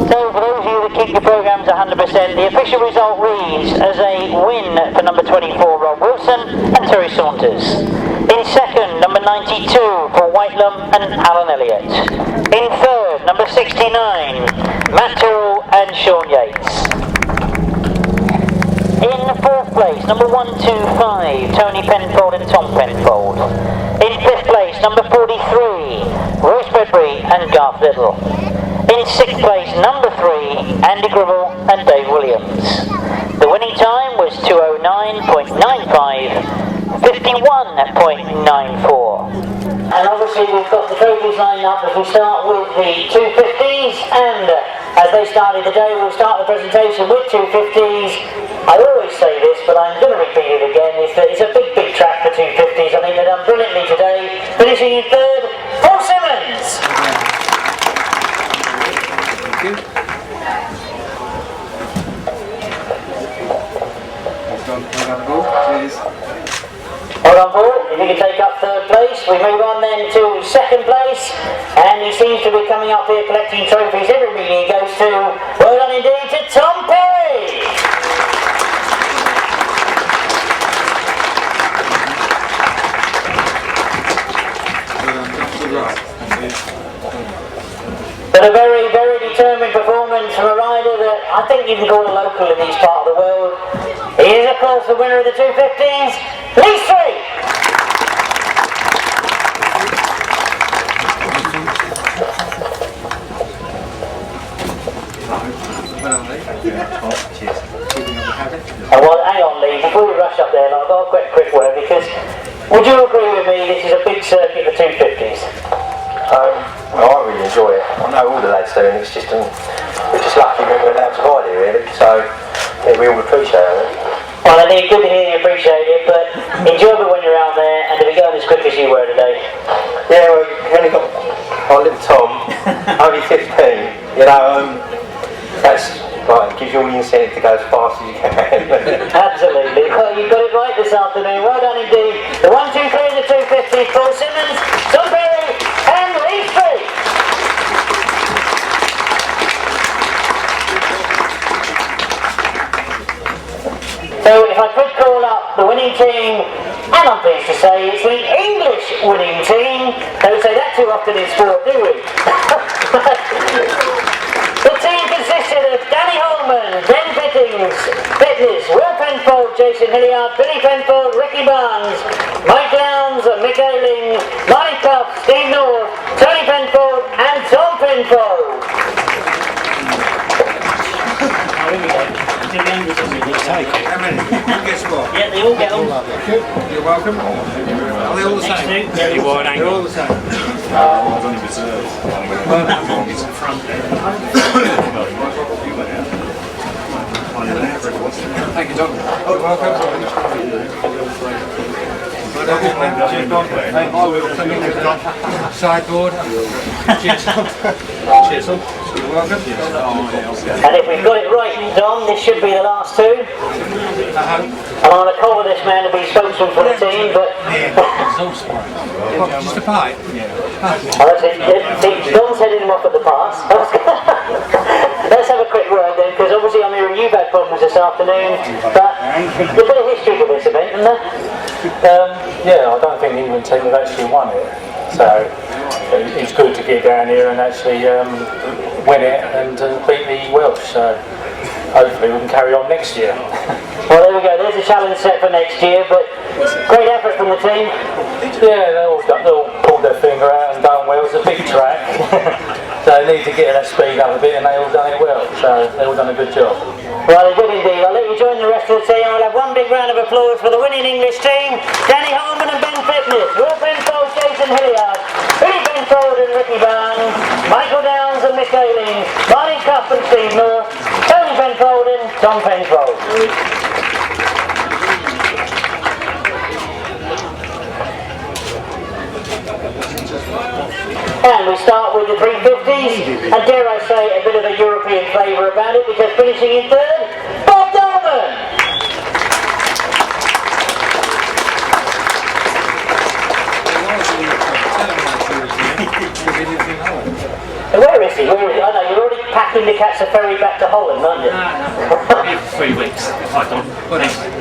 So for those of you that keep your programmes 100%, the official result reads as a win for number 24, Rob Wilson and Terry Saunters. In second, number 92, Paul Whitelam and Alan Elliot. In third, number 69, Matt Tyrrell and Shaun Yates. In fourth place, number 125, Tony Penfold and Tom Penfold. In fifth place, number 43, Royce Bedbury and Garth Little. In sixth place, number 3, Andy Gribble and Dave Williams. The winning time was 2:09.95, 51.94. And obviously we've got the trophies lined up as we start with the 250s, and as they started the day, we'll start the presentation with 250s. I always say this, but I'm going to repeat it again, is that it's a big, big track for 250s. I think they've done brilliantly today. Finishing in third, Paul Simmons. Well done, Paul. If you can take up third place, we move on then to second place, and he seems to be coming up here collecting trophies every meeting he goes to. Well done indeed to Tom Perry. But a very, very determined performance from a rider that I think you can call a local in this part of the world. He is, of course, the winner of the 250s, Lee Street. Well, hang on, Lee, before we rush up there, I've got a quick word, because would you agree with me this is a big circuit for 250s? Well, I really enjoy it. I know all the lads do, and we're just lucky when we're allowed to ride it, really. So, yeah, we all appreciate it. Well, I think it's good to hear you appreciate it, but enjoy it when you're out there, and to be going as quick as you were today. Yeah, well, you've only got our little Tom, only 15, you know, that's right, gives you all the incentive to go as fast as you can. Absolutely. Well, you got it right this afternoon. Well done indeed. The 1, 2, 3 and the 250, Paul Simmons, Tom Perry, and Lee Street. So if I could call up the winning team, and I'm pleased to say it's the English winning team. Don't say that too often in sport, do we? The team consisted of Danny Holman, Ben Fitness, Will Penfold, Jason Hilliard, Billy Penfold, Ricky Barnes, Mike Downs, Mick Ayling, Marty Cuff, Steve North, Tony Penfold and Tom Penfold. Guess what? Yeah, they all get on. You're welcome. Are they all the same? Very wide They're all the same. I've only reserved. It's in front there. Thank you, Tom. Oh, welcome. Sideboard. Cheers. Cheers, Tom. You're welcome. And if we've got it right, Dom, this should be the last two. And I'm going to call this man to be spokesman for the team, but... Just a pie? Oh, that's it. Dom's heading him off at the pass. Let's have a quick word then, because obviously I'm hearing you've had problems this afternoon, but there's a bit of history with this event, isn't there? Yeah, I don't think the England team have actually won it, so it's good to get down here and actually win it and beat the Welsh, so hopefully we can carry on next year. Well, there we go, there's a challenge set for next year, but great effort from the team. Yeah, they all pulled their finger out and done well. It's a big track, so they need to get that speed up a bit, and they all done it well, so they all done a good job. Well, they did indeed. I'll let you join the rest of the team. I'll have one big round of applause for the winning English team, Danny Holman and Ben Fitness, Will Penfold, Jason Hilliard, Billy Penfold and Ricky Barnes, Michael Downs and Mick Ayling, Marty Cuff and Steve North, Tony Penfold and Tom Penfold. And we start with the 350s, and dare I say a bit of a European flavour about it, because finishing in third, Bob Dolman! Where is he? I know, you're already packing to catch the ferry back to Holland, aren't you? I'm here for 3 weeks. Hi, Don.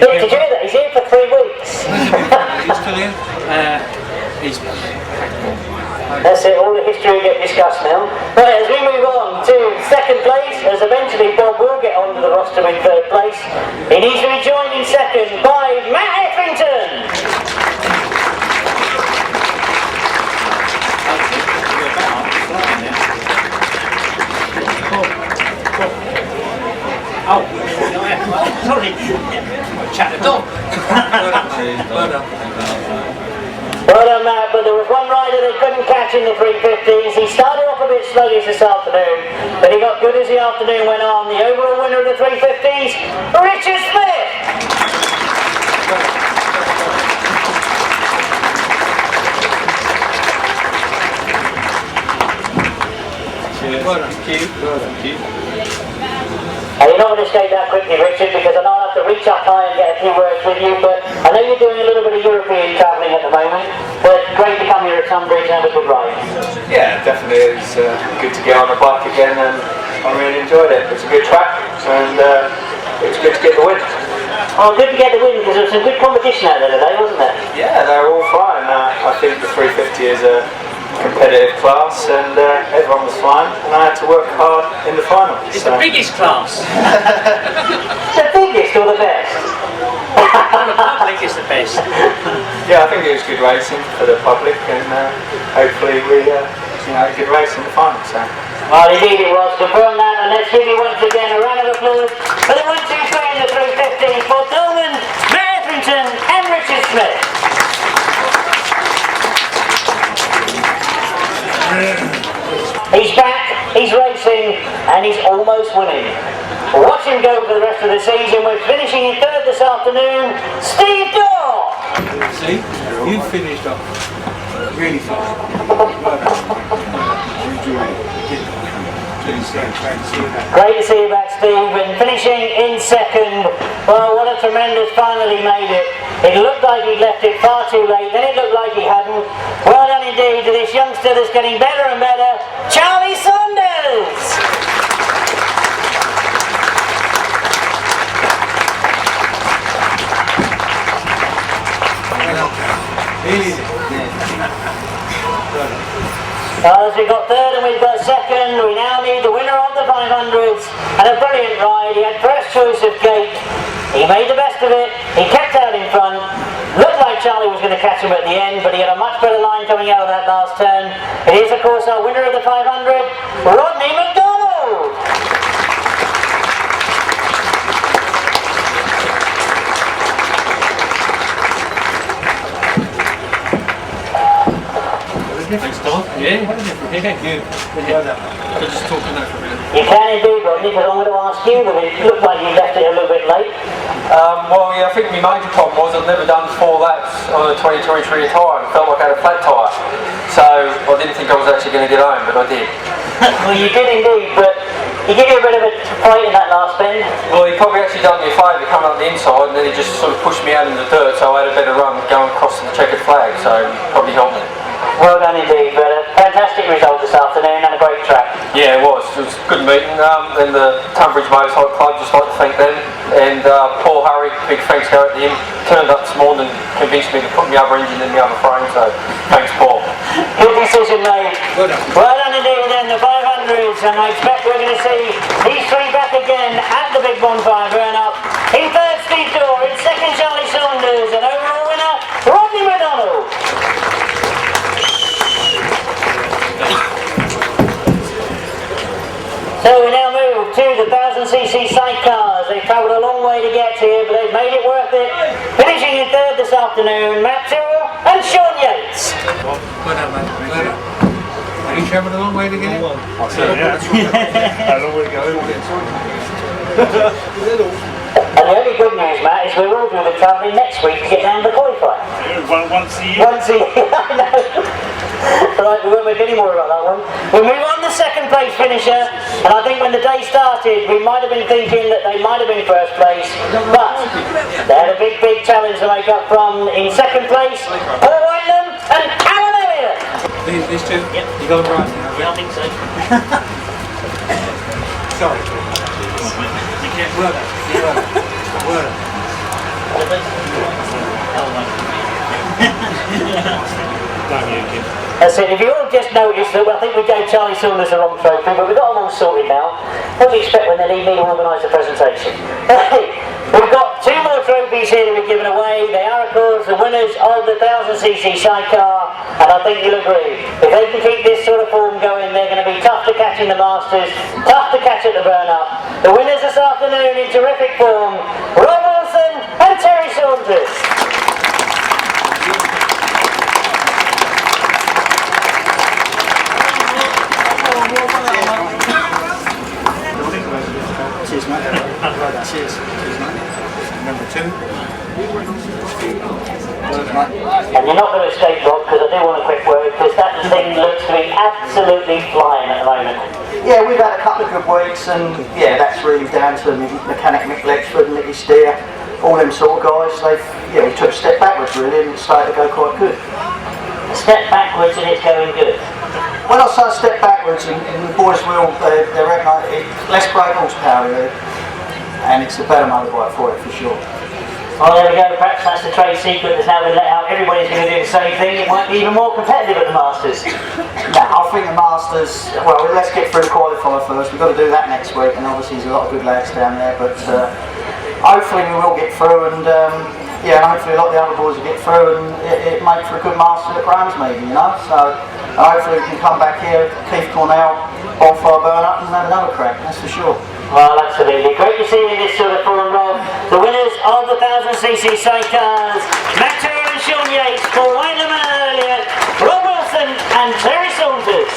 Did you hear that? He's here for 3 weeks. He's still in? He's That's it, all the history will get discussed now. Right, as we move on to second place, as eventually Bob will get onto the roster in third place, he needs to be joined in second by Matt Effrington. Oh, sorry. Chat the dog. Well done, Matt, but there was one rider they couldn't catch in the 350s. He started off a bit sluggish this afternoon, but he got good as the afternoon went on. The overall winner of the 350s, Richard Smith. Well done, Q. Well done, Q. And you're not going to escape that quickly, Richard, because I know I'll have to reach up high and get a few words with you, but I know you're doing a little bit of European travelling at the moment, but great to come here at Tunbridge and have a good ride. Yeah, definitely. It's good to get on the bike again, and I really enjoyed it. It's a good track, and it's good to get the win. Oh, good to get the win, because there was some good competition out there today, wasn't there? Yeah, they're all fine. I think the 350 is a competitive class, and everyone was fine, and I had to work hard in the final. It's the biggest class. The biggest or the best? The public is the best. Yeah, I think it was good racing for the public, and hopefully we had a good race in the final. So. Well, indeed it was. Confirm that, and let's give you once again a round of applause for the 1, 2, 3 in the 350 for Dolman, Matt Effrington and Richard Smith. He's back, he's racing, and he's almost winning. Watch him go for the rest of the season. We're finishing in third this afternoon, Steve Daw. See, you finished off really fast. Great to see you back, Steve, and finishing in second. Well, what a tremendous final he made it. It looked like he'd left it far too late, then it looked like he hadn't. Well done indeed to this youngster that's getting better and better, Charlie Saunders! As we've got third and we've got second, we now need the winner of the 500s, and a brilliant ride. He had first choice of gate, he made the best of it, he kept out in front, looked like Charlie was going to catch him at the end, but he had a much better line coming out of that last turn. It is of course our winner of the 500, Rodney McDonald! Thanks, Don. Yeah, good. Just talking that for a minute. You can indeed, Rodney, because I'm going to ask you, but it looked like you left it a little bit late. Well, yeah, I think my major problem was I'd never done 4 laps on a 2023 tyre and felt like I had a flat tyre. So I didn't think I was actually going to get home, but I did. Well, you did indeed, but he gave you a bit of a fight in that last bend. Well, he probably actually done me a favour coming up the inside, and then he just sort of pushed me out in the dirt, so I had a better run going across the checkered flag, so he probably helped me. Well done indeed, but a fantastic result this afternoon and a great track. Yeah, it was. It was a good meeting. And the Tunbridge Motorcycle Club, just like to thank them. And Paul Hurry, big thanks go out to him. Turned up this morning and convinced me to put my other engine in the other frame, so thanks, Paul. Good decision made. Well done. Well done indeed then, the 500s, and I expect we're going to see these three back again at the big bonfire burn up. In third, Steve Daw. In second, Charlie Saunders. And overall winner, Rodney McDonald. So we now move to the 1000cc sidecars. They've travelled a long way to get here, but they've made it worth it. Finishing in third this afternoon, Matt Tyrrell and Shaun Yates. Well done, mate. Well done. Have you travelled a long way to get here? I long way to go. And the only good news, Matt, is we're all doing the travelling next week to get down to the qualifier. Once a year. Once a year, I know. Right, we won't make any more about that one. We'll move on to the second place finisher, and I think when the day started, we might have been thinking that they might have been first place, but they had a big, big challenge to make up from. In second place, Paul Whitelam and Alan Elliot. These two? Yep. You got them right now? Yeah, I think so. Sorry. Well done. Well done. That's it. If you all just noticed that, I think we gave Charlie Saunders the wrong trophy, but we've got them all sorted now. What do you expect when they need me to organise the presentation? We've got 2 more trophies here to be given away. They are, of course, the winners of the 1000cc sidecar, and I think you'll agree. If they can keep this sort of form going, they're going to be tough to catch in the Masters, tough to catch at the burn-up. The winners this afternoon in terrific form, Wilson and Terry Saunters. Cheers, mate. Cheers. Cheers, mate. Number 2. And you're not going to escape, Rob, because I do want a quick word, because that thing looks to be absolutely flying at the moment. Yeah, we've had a couple of good weeks, and yeah, that's really down to mechanic Mick Letchford and Nicky Steer, all them sort of guys. We took a step backwards really, and it started to go quite good. A step backwards and it's going good. When I say a step backwards, and the boys will, they reckon less brake horsepower really, and it's a better motorbike for it for sure. Well, there we go. Perhaps that's the trade secret that's now been let out. Everybody's going to do the same thing. It might be even more competitive at the Masters. No, I think the Masters, well, let's get through the qualifier first. We've got to do that next week, and obviously there's a lot of good lads down there, but hopefully we will get through, and hopefully a lot of the other boys will get through, and it makes for a good Masters at Graham's meeting, you know. So hopefully we can come back here, Keith Cornell, bonfire burn up, and have another crack, that's for sure. Well, absolutely. Great to see you in this sort of form, Rob. The winners of the 1000cc sidecars, Matt Tyrrell Shaun Yates, Paul Whitelam Alan Elliot, Rob Wilson and Terry Saunters.